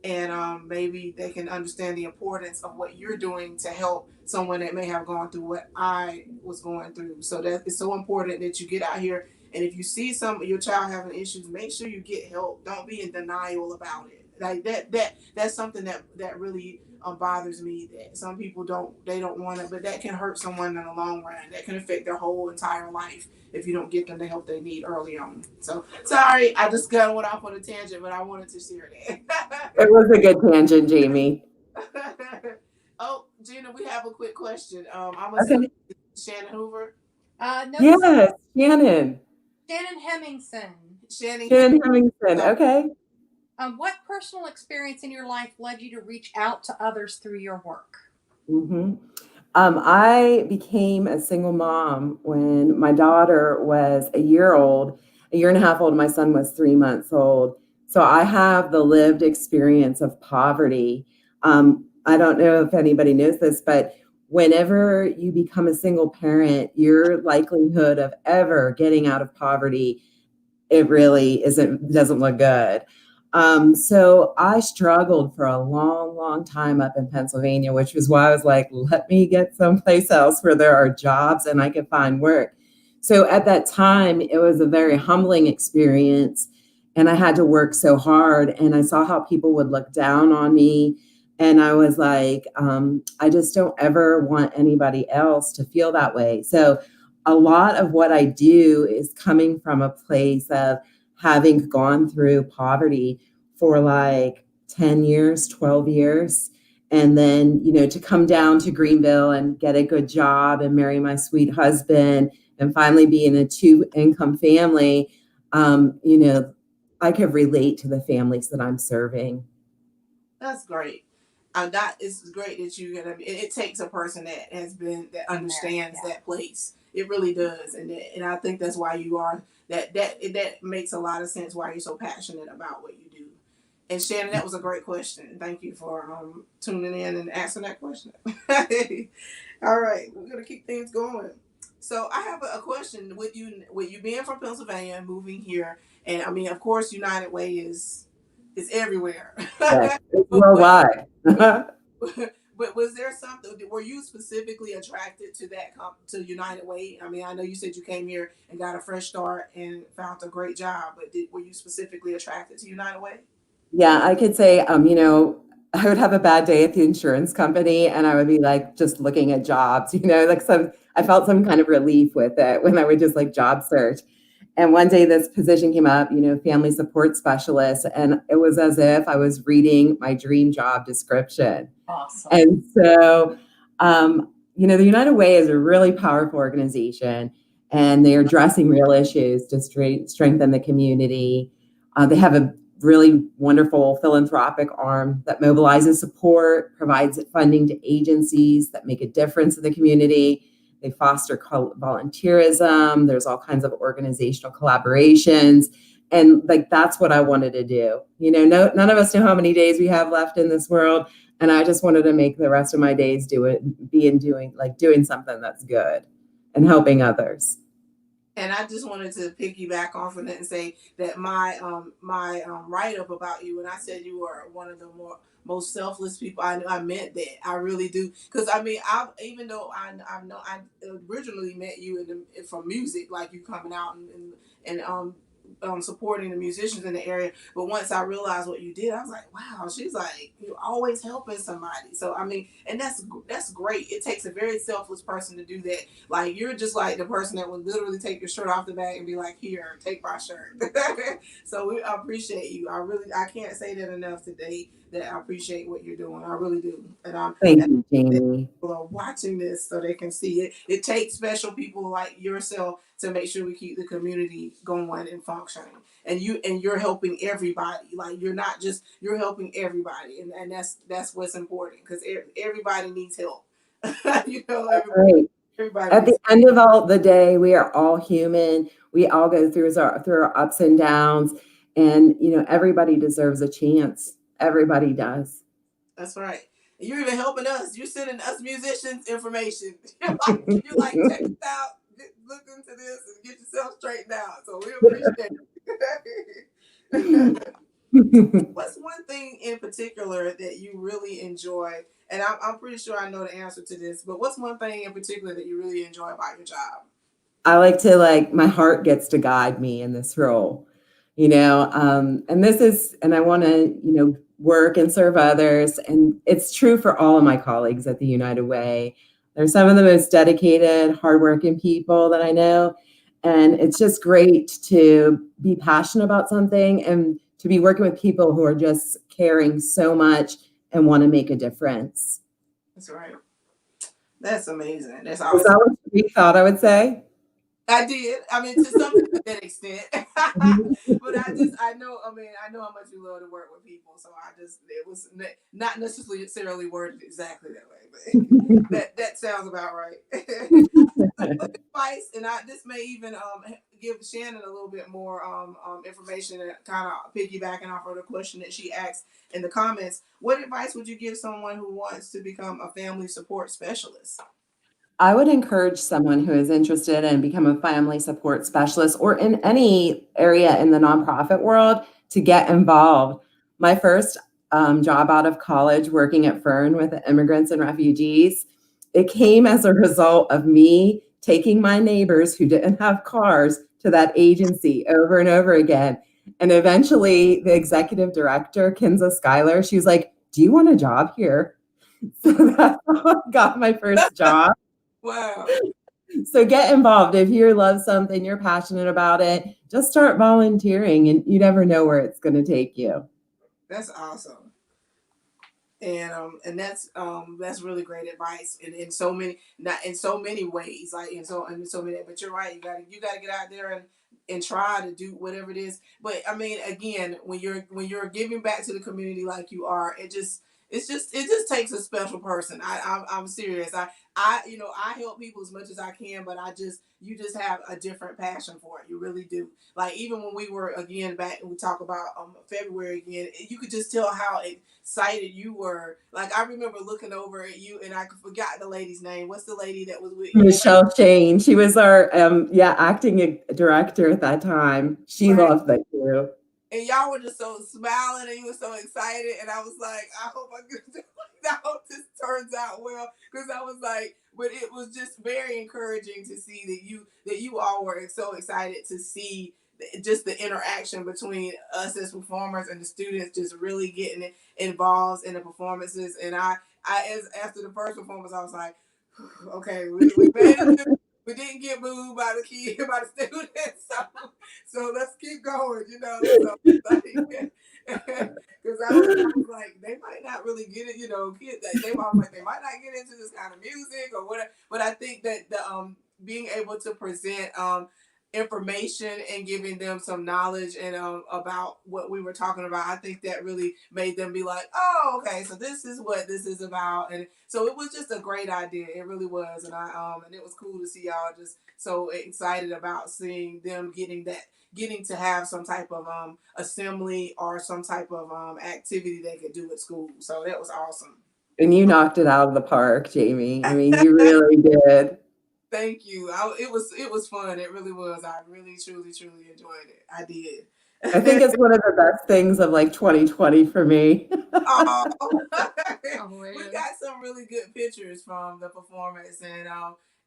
and maybe they can understand the importance of what you're doing to help someone that may have gone through what I was going through. So that it's so important that you get out here, and if you see your child having issues, make sure you get help. Don't be in denial about it. Like that's something that really bothers me, that some people don't want it, but that can hurt someone in the long run. That can affect their whole entire life if you don't get them the help they need early on. So sorry, I just kind of went off on a tangent, but I wanted to share that. It was a good tangent, Jamie. Oh, Gina, we have a quick question. I'm Okay. assuming Shannon Hoover. No, Yes, Shannon. Shannon Hemmingson. Shannon Hemmingson. Okay. What personal experience in your life led you to reach out to others through your work? Mm-hmm. I became a single mom when my daughter was a year and a half old. My son was 3 months old. So I have the lived experience of poverty. I don't know if anybody knows this, but whenever you become a single parent, your likelihood of ever getting out of poverty, it really doesn't look good. So I struggled for a long, long time up in Pennsylvania, which was why I was like, let me get someplace else where there are jobs and I can find work. So at that time, it was a very humbling experience. And I had to work so hard, and I saw how people would look down on me. And I was like, I just don't ever want anybody else to feel that way. So a lot of what I do is coming from a place of having gone through poverty for like 10 years, 12 years. And then, to come down to Greenville and get a good job and marry my sweet husband and finally be in a 2-income family, I could relate to the families that I'm serving. That's great. That is great that you get. It takes a person that understands that place. It really does, and I think that's why you are that makes a lot of sense why you're so passionate about what you do. And Shannon, that was a great question. Thank you for tuning in and asking that question. All right, we're gonna keep things going. So I have a question with you being from Pennsylvania and moving here, and I mean, of course, United Way is everywhere. Yes, it's but, worldwide. but was there something? Were you specifically attracted to to United Way? I mean, I know you said you came here and got a fresh start and found a great job, but were you specifically attracted to United Way? Yeah, I could say, I would have a bad day at the insurance company and I would be like just looking at jobs, like I felt some kind of relief with it when I would just like job search. And one day this position came up, family support specialist, and it was as if I was reading my dream job description. Awesome. And so, the United Way is a really powerful organization, and they are addressing real issues to strengthen the community. They have a really wonderful philanthropic arm that mobilizes support, provides funding to agencies that make a difference in the community. They foster volunteerism. There's all kinds of organizational collaborations. And that's what I wanted to do. None of us know how many days we have left in this world. And I just wanted to make the rest of my days doing something that's good and helping others. And I just wanted to piggyback off of that and say that my write up about you, when I said you were one of the most selfless people, I meant that. I really do, because even though I know I originally met you from music, like you coming out and supporting the musicians in the area. But once I realized what you did, I was like, wow, she's like, you're always helping somebody. So and that's great. It takes a very selfless person to do that. Like, you're just like the person that would literally take your shirt off the back and be like, here, take my shirt. So I appreciate you. I can't say that enough today, that I appreciate what you're doing. I really do. Thank you, Jamie. People are watching this so they can see it. It takes special people like yourself to make sure we keep the community going and functioning. And you're helping everybody. Like, you're helping everybody, and that's what's important, because everybody needs help. Everybody. At the end of all the day, we are all human. We all go through our ups and downs, and everybody deserves a chance. Everybody does. That's right. You're even helping us. You're sending us musicians information. You're like, check it out, look into this, and get yourself straightened out. So we appreciate it. What's one thing in particular that you really enjoy? And I'm pretty sure I know the answer to this, but what's one thing in particular that you really enjoy about your job? I like to my heart gets to guide me in this role, and I want to, work and serve others. And it's true for all of my colleagues at the United Way. They're some of the most dedicated, hardworking people that I know. And it's just great to be passionate about something and to be working with people who are just caring so much and want to make a difference. That's right. That's amazing. That's awesome. Is that what you thought I would say? I did. To something to that extent. But I know how much you love to work with people. So it was not necessarily worded exactly that way, but that sounds about right. Advice, and this may even give Shannon a little bit more information, and kind of piggybacking off of the question that she asked in the comments. What advice would you give someone who wants to become a family support specialist? I would encourage someone who is interested in become a family support specialist or in any area in the nonprofit world to get involved. My first job out of college, working at Fern with immigrants and refugees, it came as a result of me taking my neighbors who didn't have cars to that agency over and over again. And eventually the executive director, Kinza Schuyler, she was like, do you want a job here? So that's how I got my first job. Wow. So get involved. If you love something, you're passionate about it, just start volunteering, and you never know where it's going to take you. That's awesome. And that's really great advice, and in so many, not in so many ways, like in so many, but you're right. You gotta get out there and try to do whatever it is. But again, when you're giving back to the community like you are, it just takes a special person. I'm serious. I help people as much as I can, but you just have a different passion for it. You really do. Like, even when we were again back and we talk about February again, you could just tell how excited you were. Like, I remember looking over at you, and I forgot the lady's name. What's the lady that was with you? Michelle Shane. She was our acting director at that time. She loved that too. And y'all were just so smiling, and you were so excited, and I was like, I hope this turns out well, because I was like, but it was just very encouraging to see that you all were so excited to see just the interaction between us as performers and the students, just really getting involved in the performances. And after the first performance, I was like, okay, we made it. we didn't get booed by the students. So let's keep going, you know. So like, because I was like, they might not really get it, you know. Kids, they was like, they might not get into this kind of music or whatever. But I think that the being able to present information and giving them some knowledge and about what we were talking about, I think that really made them be like, oh, okay, so this is what this is about. And so it was just a great idea. It really was. And and it was cool to see y'all just so excited about seeing them getting to have some type of assembly or some type of activity they could do at school. So that was awesome. And you knocked it out of the park, Jamie. I mean, you really did. Thank you. It was fun. It really was. I really truly enjoyed it. I did. I think it's one of the best things of like 2020 for me. Oh, man. we got some really good pictures from the performance,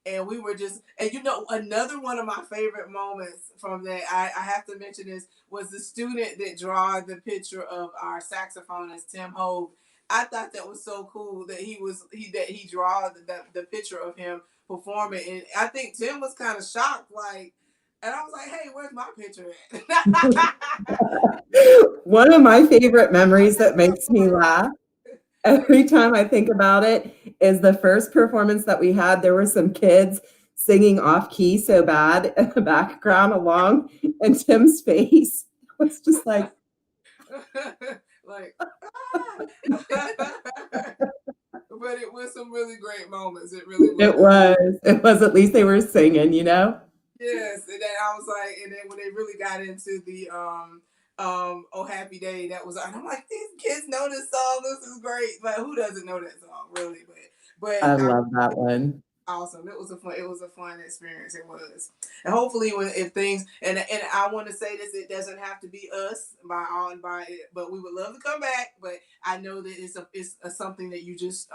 and we were just, and you know, another one of my favorite moments from that I have to mention this was the student that drew the picture of our saxophonist Tim Hogue. I thought that was so cool that he drew the picture of him performing, and I think Tim was kind of shocked, like, and I was like, hey, where's my picture at? One of my favorite memories that makes me laugh every time I think about it is the first performance that we had. There were some kids singing off key so bad in the background along, and Tim's face was just like, like, but it was some really great moments. It really was. It was, at least they were singing, you know? Yes, and then I was like, and then when they really got into the Oh Happy Day, that was, and I'm like, these kids know this song. This is great. But who doesn't know that song, really? I I love that one. awesome. It was a fun experience. It was, and hopefully when if things and I want to say this, it doesn't have to be us by all and by it, but we would love to come back. But I know that it's something that you just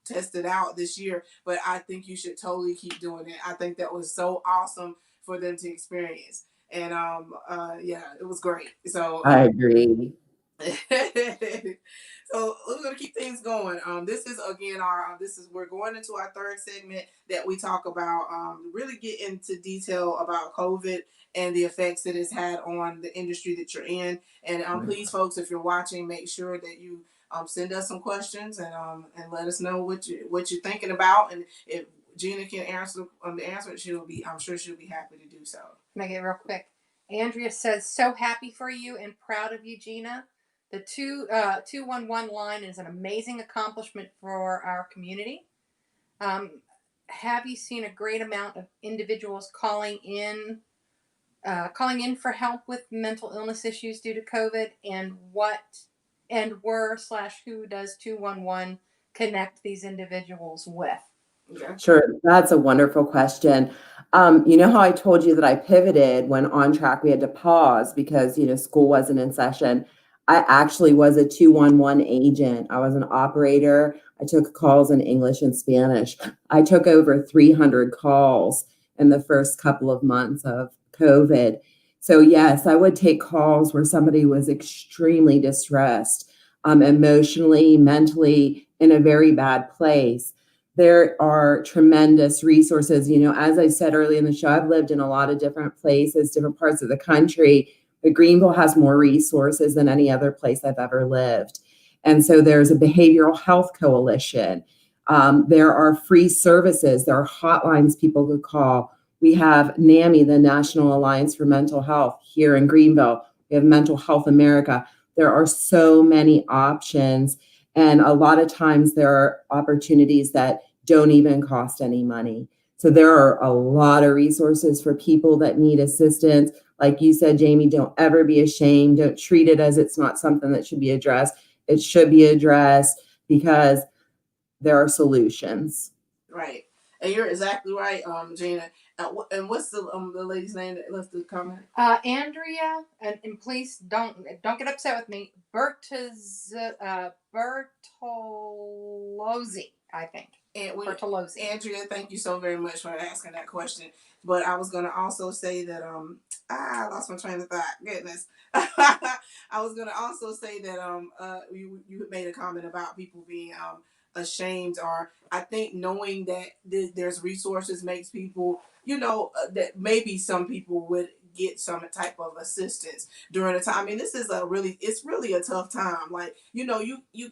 tested out this year. But I think you should totally keep doing it. I think that was so awesome for them to experience, and yeah, it was great. So I agree. so we're gonna keep things going. This is again we're going into our third segment that we talk about really get into detail about COVID and the effects that it's had on the industry that you're in. And please, folks, if you're watching, make sure that you send us some questions and let us know what you're thinking about. And if Gina can answer the answer, I'm sure she'll be happy to do so. Make it real quick. Andrea says, so happy for you and proud of you, Gina. The 211 line is an amazing accomplishment for our community. Have you seen a great amount of individuals calling in for help with mental illness issues due to COVID? And who does 211 connect these individuals with? Okay. Sure, that's a wonderful question. You know how I told you that I pivoted when on track we had to pause because, you know, school wasn't in session. I actually was a 211 agent. I was an operator. I took calls in English and Spanish. I took over 300 calls in the first couple of months of COVID. So yes, I would take calls where somebody was extremely distressed, emotionally, mentally, in a very bad place. There are tremendous resources. You know, as I said early in the show, I've lived in a lot of different places, different parts of the country. But Greenville has more resources than any other place I've ever lived. And so there's a behavioral health coalition. There are free services. There are hotlines people could call. We have NAMI, the National Alliance for Mental Health, here in Greenville. We have Mental Health America. There are so many options. And a lot of times there are opportunities that don't even cost any money. So there are a lot of resources for people that need assistance. Like you said, Jamie, don't ever be ashamed. Don't treat it as it's not something that should be addressed. It should be addressed because there are solutions. Right. And you're exactly right, Gina. And what's the lady's name that left the comment? Andrea, and please don't get upset with me. Bertolozzi, I think. Bertolozzi. Andrea, thank you so very much for asking that question. But I was going to also say that I lost my train of thought. Goodness. I was going to also say that you made a comment about people being ashamed, or I think knowing that there's resources makes people, that maybe some people would get some type of assistance during the time. I mean, it's really a tough time. Like, you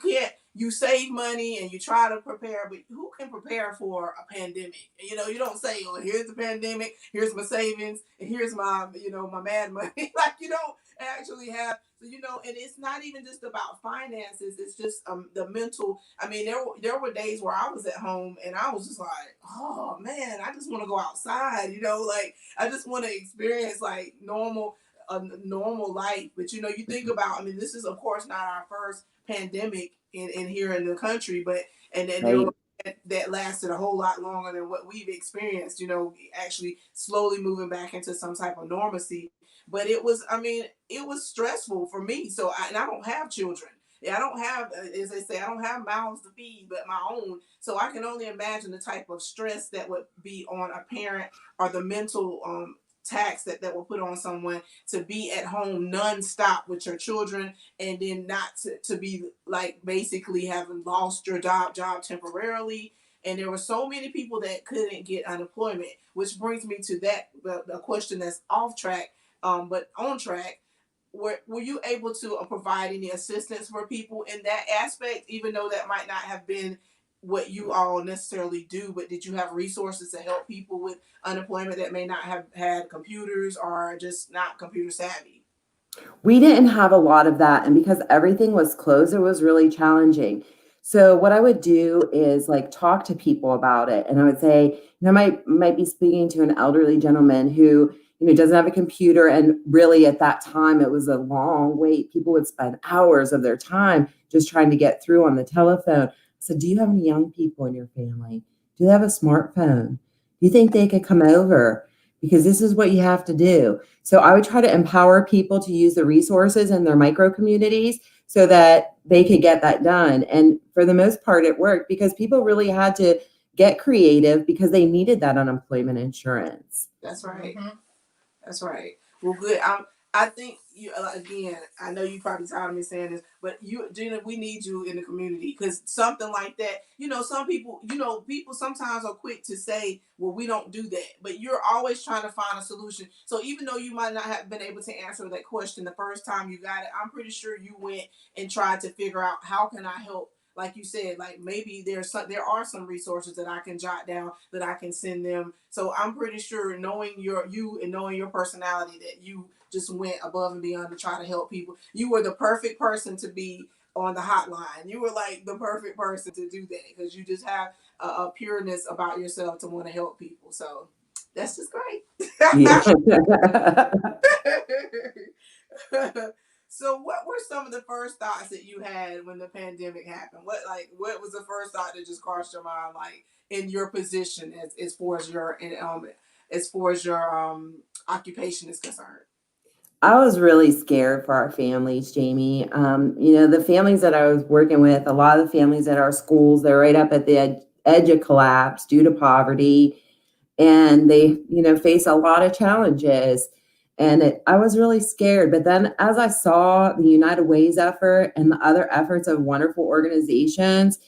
can't, you save money and you try to prepare, but who can prepare for a pandemic? You don't say, oh, here's the pandemic, here's my savings, and here's my, my mad money. Like, you don't actually have, so, and it's not even just about finances. It's just the mental. I mean, there were days where I was at home and I was just like, oh man, I just want to go outside. Like I just want to experience like a normal life. But you think about. I mean, this is of course not our first pandemic in here in the country, but and then there Right. were that lasted a whole lot longer than what we've experienced. Actually slowly moving back into some type of normalcy. But it was, I mean, it was stressful for me. So and I don't have children. I don't have, as they say, I don't have mouths to feed but my own. So I can only imagine the type of stress that would be on a parent, or the mental tax that will put on someone to be at home nonstop with your children, and then not to be like basically having lost your job temporarily. And there were so many people that couldn't get unemployment, which brings me to the question that's off track, but on track. Were you able to provide any assistance for people in that aspect, even though that might not have been what you all necessarily do, but did you have resources to help people with unemployment that may not have had computers or just not computer savvy? We didn't have a lot of that, and because everything was closed, it was really challenging. So what I would do is like talk to people about it, and I would say, might be speaking to an elderly gentleman who, doesn't have a computer, and really at that time it was a long wait. People would spend hours of their time just trying to get through on the telephone. So, do you have any young people in your family? Do they have a smartphone? Do you think they could come over? Because this is what you have to do. So I would try to empower people to use the resources in their micro communities so that they could get that done. And for the most part, it worked because people really had to get creative because they needed that unemployment insurance. That's right. Mm-hmm. That's right. Well, good. I think you again. I know you probably tired of me saying this, but Gina, we need you in the community because something like that. Some people. People sometimes are quick to say, "Well, we don't do that," but you're always trying to find a solution. So even though you might not have been able to answer that question the first time you got it, I'm pretty sure you went and tried to figure out how can I help. Like you said, like maybe there are some resources that I can jot down that I can send them. So I'm pretty sure knowing you and knowing your personality that you just went above and beyond to try to help people. You were the perfect person to be on the hotline. You were like the perfect person to do that because you just have a pureness about yourself to want to help people. So that's just great. Yeah. So what were some of the first thoughts that you had when the pandemic happened? What was the first thought that just crossed your mind, like in your position as far as your occupation is concerned? I was really scared for our families, Jamie. The families that I was working with, a lot of the families at our schools, they're right up at the edge of collapse due to poverty, and they, face a lot of challenges. And I was really scared. But then as I saw the United Way's effort and the other efforts of wonderful organizations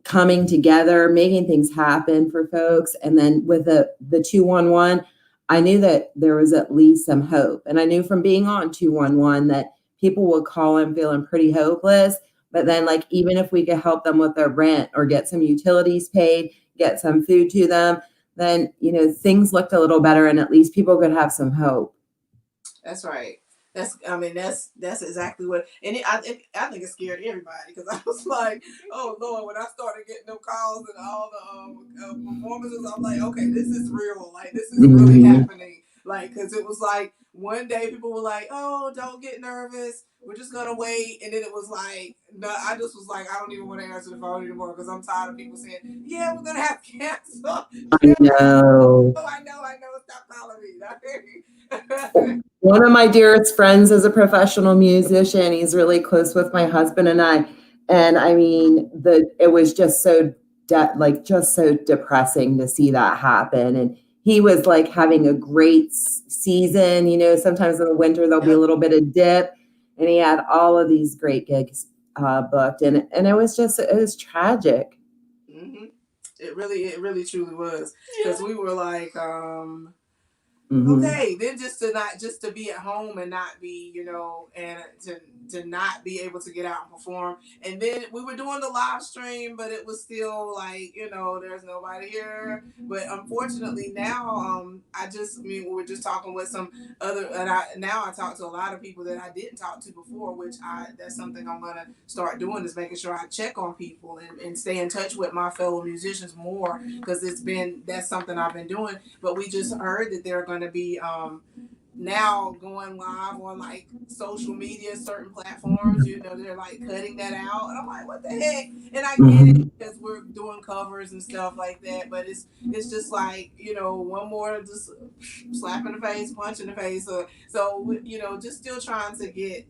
coming together, making things happen for folks, and then with the 211, I knew that there was at least some hope. And I knew from being on 211 that people would call in feeling pretty hopeless. But then, like, even if we could help them with their rent or get some utilities paid, get some food to them, then, things looked a little better and at least people could have some hope. That's right. That's exactly what, and I think it scared everybody because I was like, oh Lord, when I started getting them calls and all the performances, I'm like, okay, this is real, like this is really happening, like because it was like one day people were like, oh, don't get nervous, we're just gonna wait, and then it was like, no, I just was like, I don't even want to answer the phone anymore because I'm tired of people saying, yeah, we're gonna have to cancel. I know. Oh, I know, stop calling me. One of my dearest friends is a professional musician. He's really close with my husband and I. And I mean, it was just so depressing to see that happen. And he was like having a great season. Sometimes in the winter there'll be a little bit of dip, and he had all of these great gigs booked, and it was tragic. Mm-hmm. It really truly was, because we were like, Mm-hmm. okay, then just to be at home and not be, and to not be able to get out and perform. And then we were doing the live stream, but it was still like, there's nobody here. But unfortunately now, we were just talking with some other, and I talk to a lot of people that I didn't talk to before, which that's something I'm gonna start doing, is making sure I check on people and stay in touch with my fellow musicians more, because that's something I've been doing. But we just heard that they're going to be now going live on like social media, certain platforms. They're like cutting that out, and I'm like, what the heck? And I get it, Mm-hmm. because we're doing covers and stuff like that. But it's just like, one more just slap in the face, punch in the face. So just still trying to get,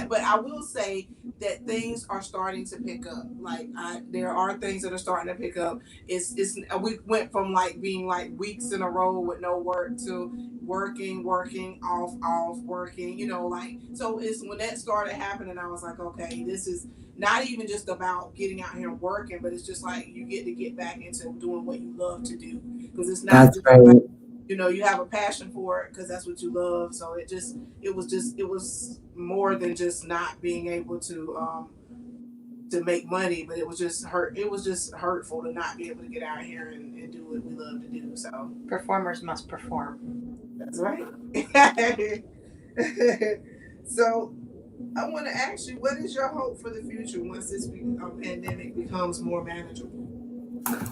But I will say that things are starting to pick up. Like there are things that are starting to pick up. It's We went from like being like weeks in a row with no work to working, off, working, like, so it's when that started happening, I was like, okay, this is not even just about getting out here and working, but it's just like you get to get back into doing what you love to do, because it's not That's just right. about, you have a passion for it because that's what you love. So it was more than just not being able to make money, but it was just hurtful to not be able to get out here and do what we love to do. So Performers must perform. that's right. So I want to ask you, what is your hope for the future once this pandemic becomes more manageable?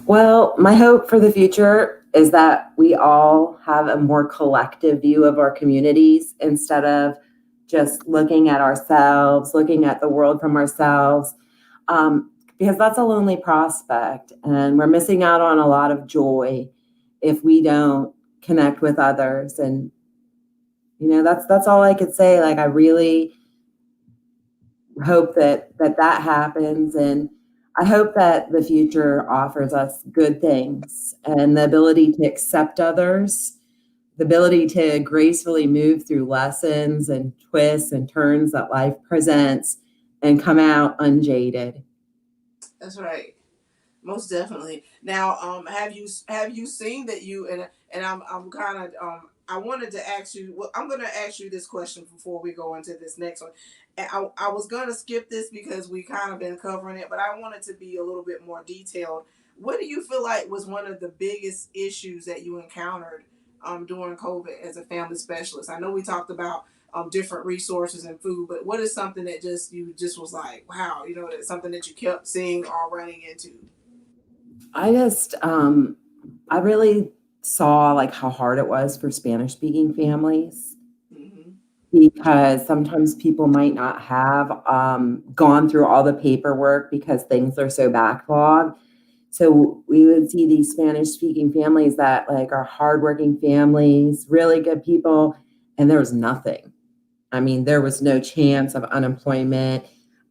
Well, my hope for the future is that we all have a more collective view of our communities instead of just looking at ourselves, looking at the world from ourselves, because that's a lonely prospect, and we're missing out on a lot of joy if we don't connect with others. And that's all I could say. Like, I really hope that happens, and I hope that the future offers us good things and the ability to accept others, the ability to gracefully move through lessons and twists and turns that life presents and come out unjaded. That's right. Most definitely. Now, have you seen that and I'm kind of I wanted to ask you. Well, I'm going to ask you this question before we go into this next one. And I was going to skip this because we kind of been covering it, but I wanted to be a little bit more detailed. What do you feel like was one of the biggest issues that you encountered during COVID as a family specialist? I know we talked about different resources and food, but what is something that you just was like, wow, that's something that you kept seeing or running into? I just, I really saw like how hard it was for Spanish speaking families, Mm-hmm. because sometimes people might not have gone through all the paperwork because things are so backlogged. So we would see these Spanish speaking families that like are hardworking families, really good people, and there was nothing. I mean, there was no chance of unemployment.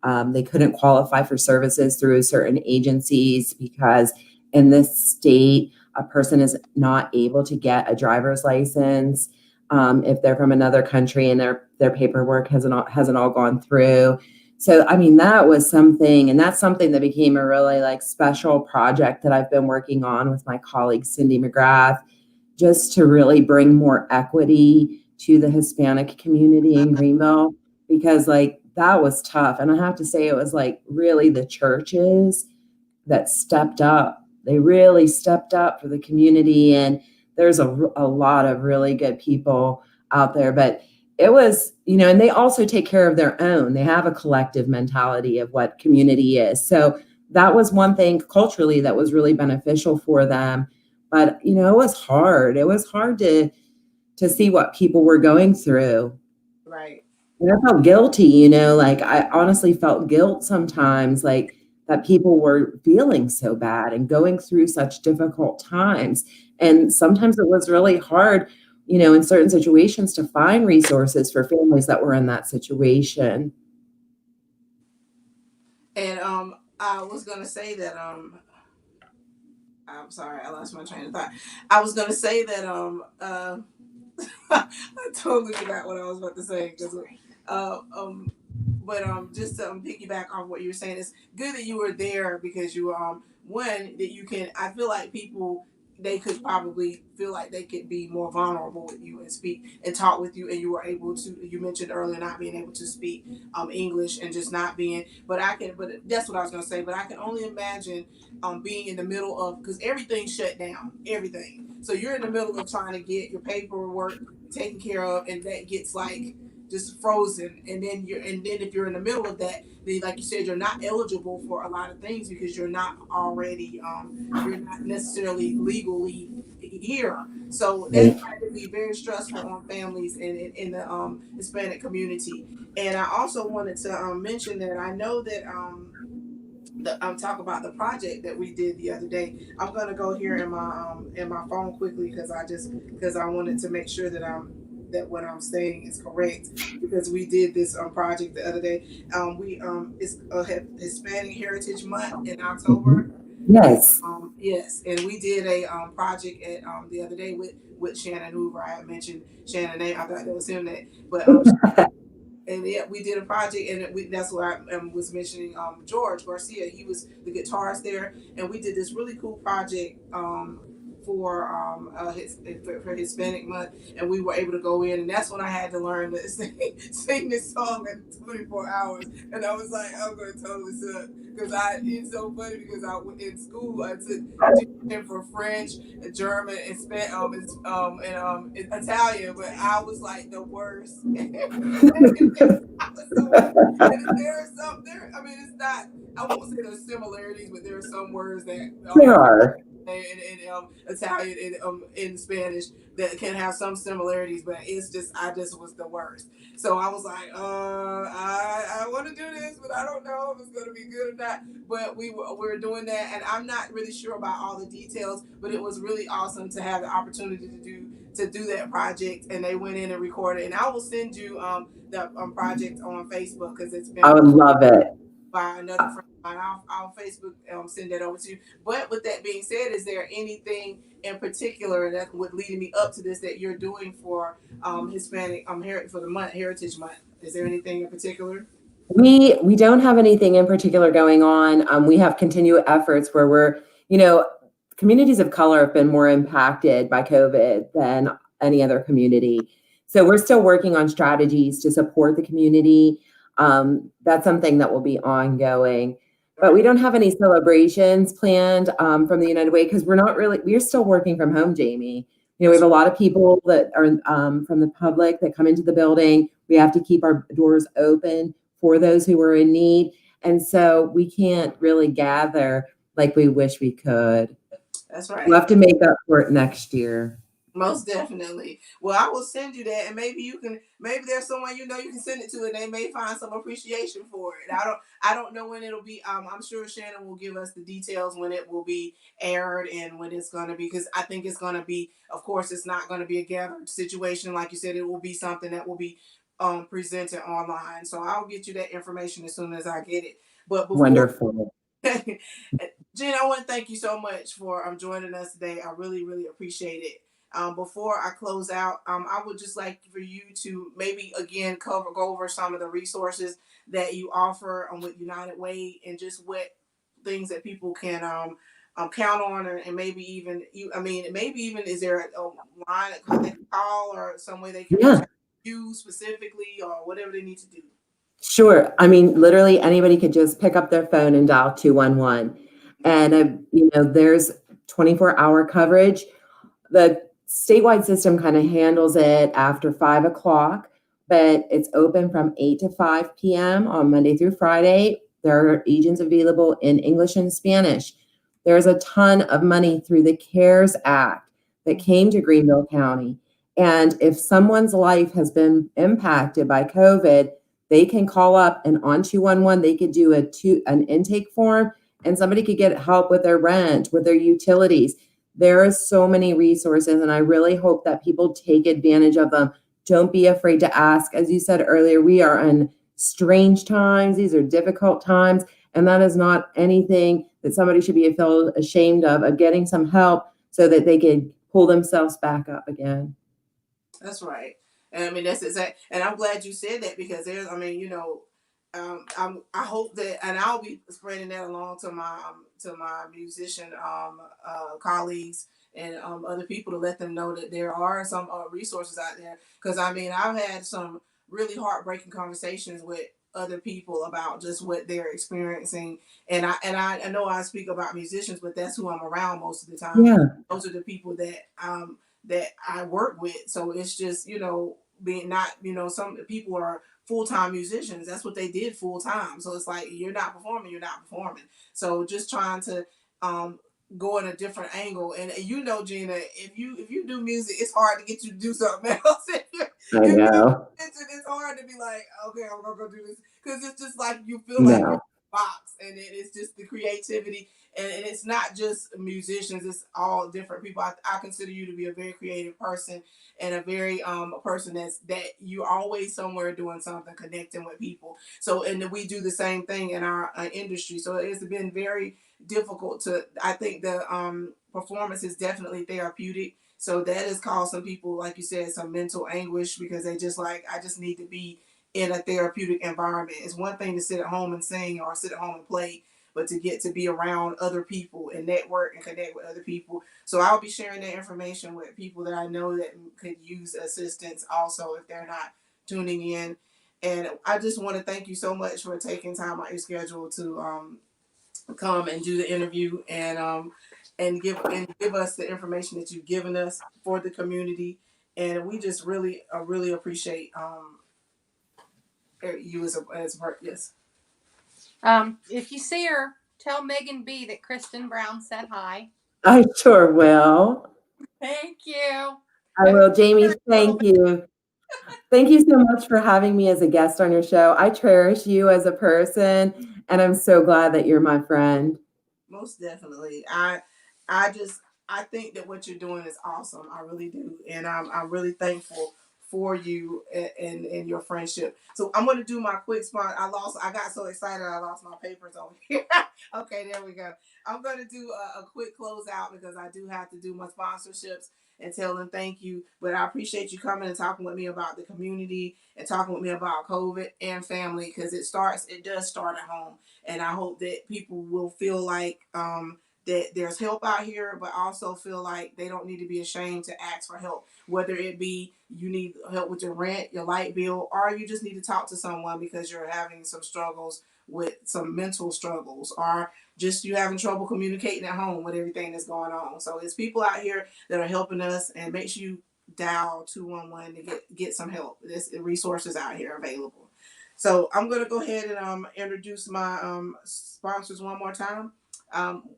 They couldn't qualify for services through certain agencies because in this state, a person is not able to get a driver's license if they're from another country and their paperwork hasn't all gone through. So, I mean, that was something, and that's something that became a really like special project that I've been working on with my colleague Cindy McGrath, just to really bring more equity to the Hispanic community in Greenville, because like that was tough. And I have to say, it was like really the churches that stepped up. They really stepped up for the community. And there's a lot of really good people out there, but it was, and they also take care of their own. They have a collective mentality of what community is. So that was one thing culturally that was really beneficial for them. But, it was hard. It was hard to see what people were going through. Right. And I felt guilty, like I honestly felt guilt sometimes, like that people were feeling so bad and going through such difficult times. And sometimes it was really hard, in certain situations to find resources for families that were in that situation. And I was gonna say that I'm sorry, I lost my train of thought. I was gonna say that I totally forgot what I was about to say because uh but just to piggyback off what you were saying, it's good that you were there because you one, that you can, I feel like people, they could probably feel like they could be more vulnerable with you and speak and talk with you, and you were able to, you mentioned earlier not being able to speak English and just not being, but that's what I was going to say, but I can only imagine being in the middle of, because everything shut down, everything, so you're in the middle of trying to get your paperwork taken care of, and that gets like just frozen, and then if you're in the middle of that, then like you said, you're not eligible for a lot of things because you're not already you're not necessarily legally here. So that Right. had to be very stressful on families in the Hispanic community. And I also wanted to mention that I know that talk about the project that we did the other day. I'm gonna go here in my phone quickly because I wanted to make sure that that what I'm saying is correct, because we did this project the other day. We It's Hispanic Heritage Month in October. Mhm. Yes. Yes, and we did a project at the other day with Shannon Hoover. I had mentioned Shannon name. I thought that was him that, but and yeah, we did a project, and that's what I was mentioning. George Garcia, he was the guitarist there, and we did this really cool project for for Hispanic month, and we were able to go in, and that's when I had to learn to sing this song in 24 hours, and I was like, I'm going to totally suck, because it's so funny because in school I took tuition for French, German, and Italian, but I was like the worst. I was so, and there are some there. I mean, it's not. I won't say there's similarities, but there are some words that There are. in Italian and in Spanish that can have some similarities, but it's just I just was the worst. So I was like, I want to do this, but I don't know if it's going to be good or not. But we're doing that, and I'm not really sure about all the details, but it was really awesome to have the opportunity to do that project, and they went in and recorded. And I will send you the project on Facebook, because it's I been would love it. by another friend of mine. I'll Facebook send that over to you. But with that being said, is there anything in particular that would lead me up to this that you're doing for Hispanic for the month Heritage Month? Is there anything in particular? We don't have anything in particular going on. We have continued efforts where you know, communities of color have been more impacted by COVID than any other community. So we're still working on strategies to support the community. That's something that will be ongoing. But we don't have any celebrations planned from the United Way because we're still working from home, Jamie. You know, we have a lot of people that are from the public that come into the building. We have to keep our doors open for those who are in need. And so we can't really gather like we wish we could. That's We'll right. have to make up for it next year. Most definitely. Well, I will send you that, and maybe there's someone you know you can send it to, and they may find some appreciation for it. I don't know when it'll be. I'm sure Shannon will give us the details when it will be aired and when it's going to be, because I think it's going to be. Of course, it's not going to be a gathered situation like you said. It will be something that will be presented online. So I'll get you that information as soon as I get it. But before Wonderful. Gina, I want to thank you so much for joining us today. I really, really appreciate it. Before I close out, I would just like for you to maybe again go over some of the resources that you offer with United Way, and just what things that people can count on, and maybe even maybe even is there a line that they can call, or some way they can reach Yeah. out to you specifically, or whatever they need to do? Sure. I mean, literally anybody could just pick up their phone and dial 211. And, there's 24-hour coverage. The statewide system kind of handles it after 5 o'clock, but it's open from 8 to 5 p.m. on Monday through Friday. There are agents available in English and Spanish. There's a ton of money through the CARES Act that came to Greenville County. And if someone's life has been impacted by COVID, they can call up, and on 211, they could do an intake form, and somebody could get help with their rent, with their utilities. There are so many resources, and I really hope that people take advantage of them. Don't be afraid to ask. As you said earlier, we are in strange times. These are difficult times, and that is not anything that somebody should be feel ashamed of getting some help so that they can pull themselves back up again. That's right. And I mean, that's exact. And I'm glad you said that, because there's, I mean, I hope that, and I'll be spreading that along to my musician colleagues and other people to let them know that there are some resources out there. Because I mean, I've had some really heartbreaking conversations with other people about just what they're experiencing, and I know I speak about musicians, but that's who I'm around most of the time. Yeah. Those are the people that I work with. So it's just, being not, some people are full-time musicians. That's what they did full time. So it's like, you're not performing, you're not performing. So just trying to go in a different angle. And Gina, if you do music, it's hard to get you to do something else. I know. It's hard to be like, okay, I'm gonna go do this, because it's just like you feel like you're in No. a box, and it's just the creativity, and it's not just musicians; it's all different people. I consider you to be a very creative person, and a very a person that you're always somewhere doing something, connecting with people. So, and we do the same thing in our industry. So it's been very difficult to. I think the performance is definitely therapeutic. So that has caused some people, like you said, some mental anguish, because they just like, I just need to be in a therapeutic environment. It's one thing to sit at home and sing or sit at home and play, but to get to be around other people and network and connect with other people. So I'll be sharing that information with people that I know that could use assistance also, if they're not tuning in. And I just want to thank you so much for taking time out your schedule to come and do the interview, and give us the information that you've given us for the community. And we just really appreciate you as part. Yes. If you see her, tell Megan B that Kristen Brown said hi. I sure will. Thank you. I will. Jamie, thank you. Thank you so much for having me as a guest on your show. I cherish you as a person, and I'm so glad that you're my friend. Most definitely. I think that what you're doing is awesome. I really do, and I'm really thankful for you and your friendship. So I'm gonna do my quick spot. I got so excited I lost my papers over here. Okay, there we go. I'm gonna do a quick closeout, because I do have to do my sponsorships and tell them thank you. But I appreciate you coming and talking with me about the community and talking with me about COVID and family, because it does start at home. And I hope that people will feel like that there's help out here, but also feel like they don't need to be ashamed to ask for help, whether it be you need help with your rent, your light bill, or you just need to talk to someone because you're having some struggles with some mental struggles, or just you having trouble communicating at home with everything that's going on. So it's people out here that are helping us, and make sure you dial 211 to get some help. There's resources out here available. So I'm going to go ahead and introduce my sponsors one more time.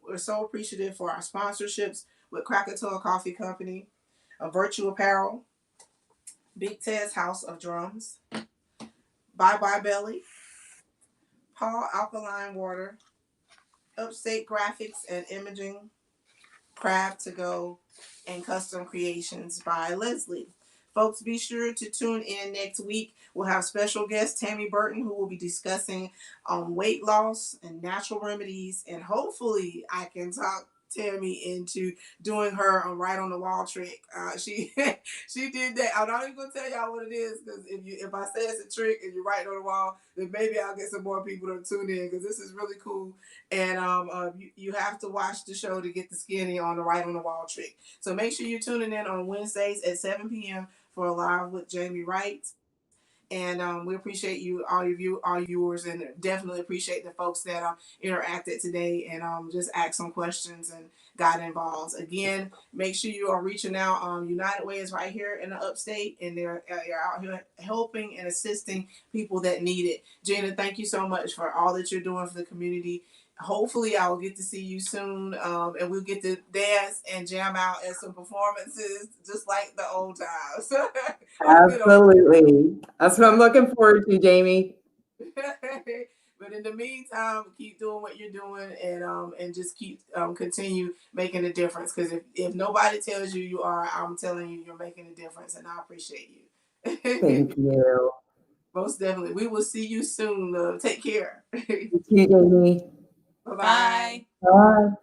We're so appreciative for our sponsorships with Krakatoa Coffee Company, Vurchoo Apparel, Big Ted's House of Drums, Bye Bye Belly, Paw Alkaline Water, Upstate Graphics and Imaging, Craft to Go, and Custom Creations by Lesley. Folks, be sure to tune in next week. We'll have special guest Tammy Burton, who will be discussing weight loss and natural remedies. And hopefully I can talk Tammy into doing her right on the wall trick. She she did that. I'm not even gonna tell y'all what it is, because if I say it's a trick and you're right on the wall, then maybe I'll get some more people to tune in, because this is really cool. And you have to watch the show to get the skinny on the right on the wall trick. So make sure you're tuning in on Wednesdays at 7 p.m. for a live with Jamie Wright. And we appreciate you, all viewers, and definitely appreciate the folks that interacted today and just asked some questions and got involved. Again, make sure you are reaching out. United Way is right here in the Upstate, and they're out here helping and assisting people that need it. Gina, thank you so much for all that you're doing for the community. Hopefully I will get to see you soon, and we'll get to dance and jam out at some performances just like the old times. Absolutely. That's what I'm looking forward to, Jamie. But in the meantime, keep doing what you're doing, and just keep continue making a difference, because if nobody tells you you are, I'm telling you you're making a difference, and I appreciate you. Thank you. Most definitely. We will see you soon. Take care. Thank you, Jamie. Bye-bye. Bye.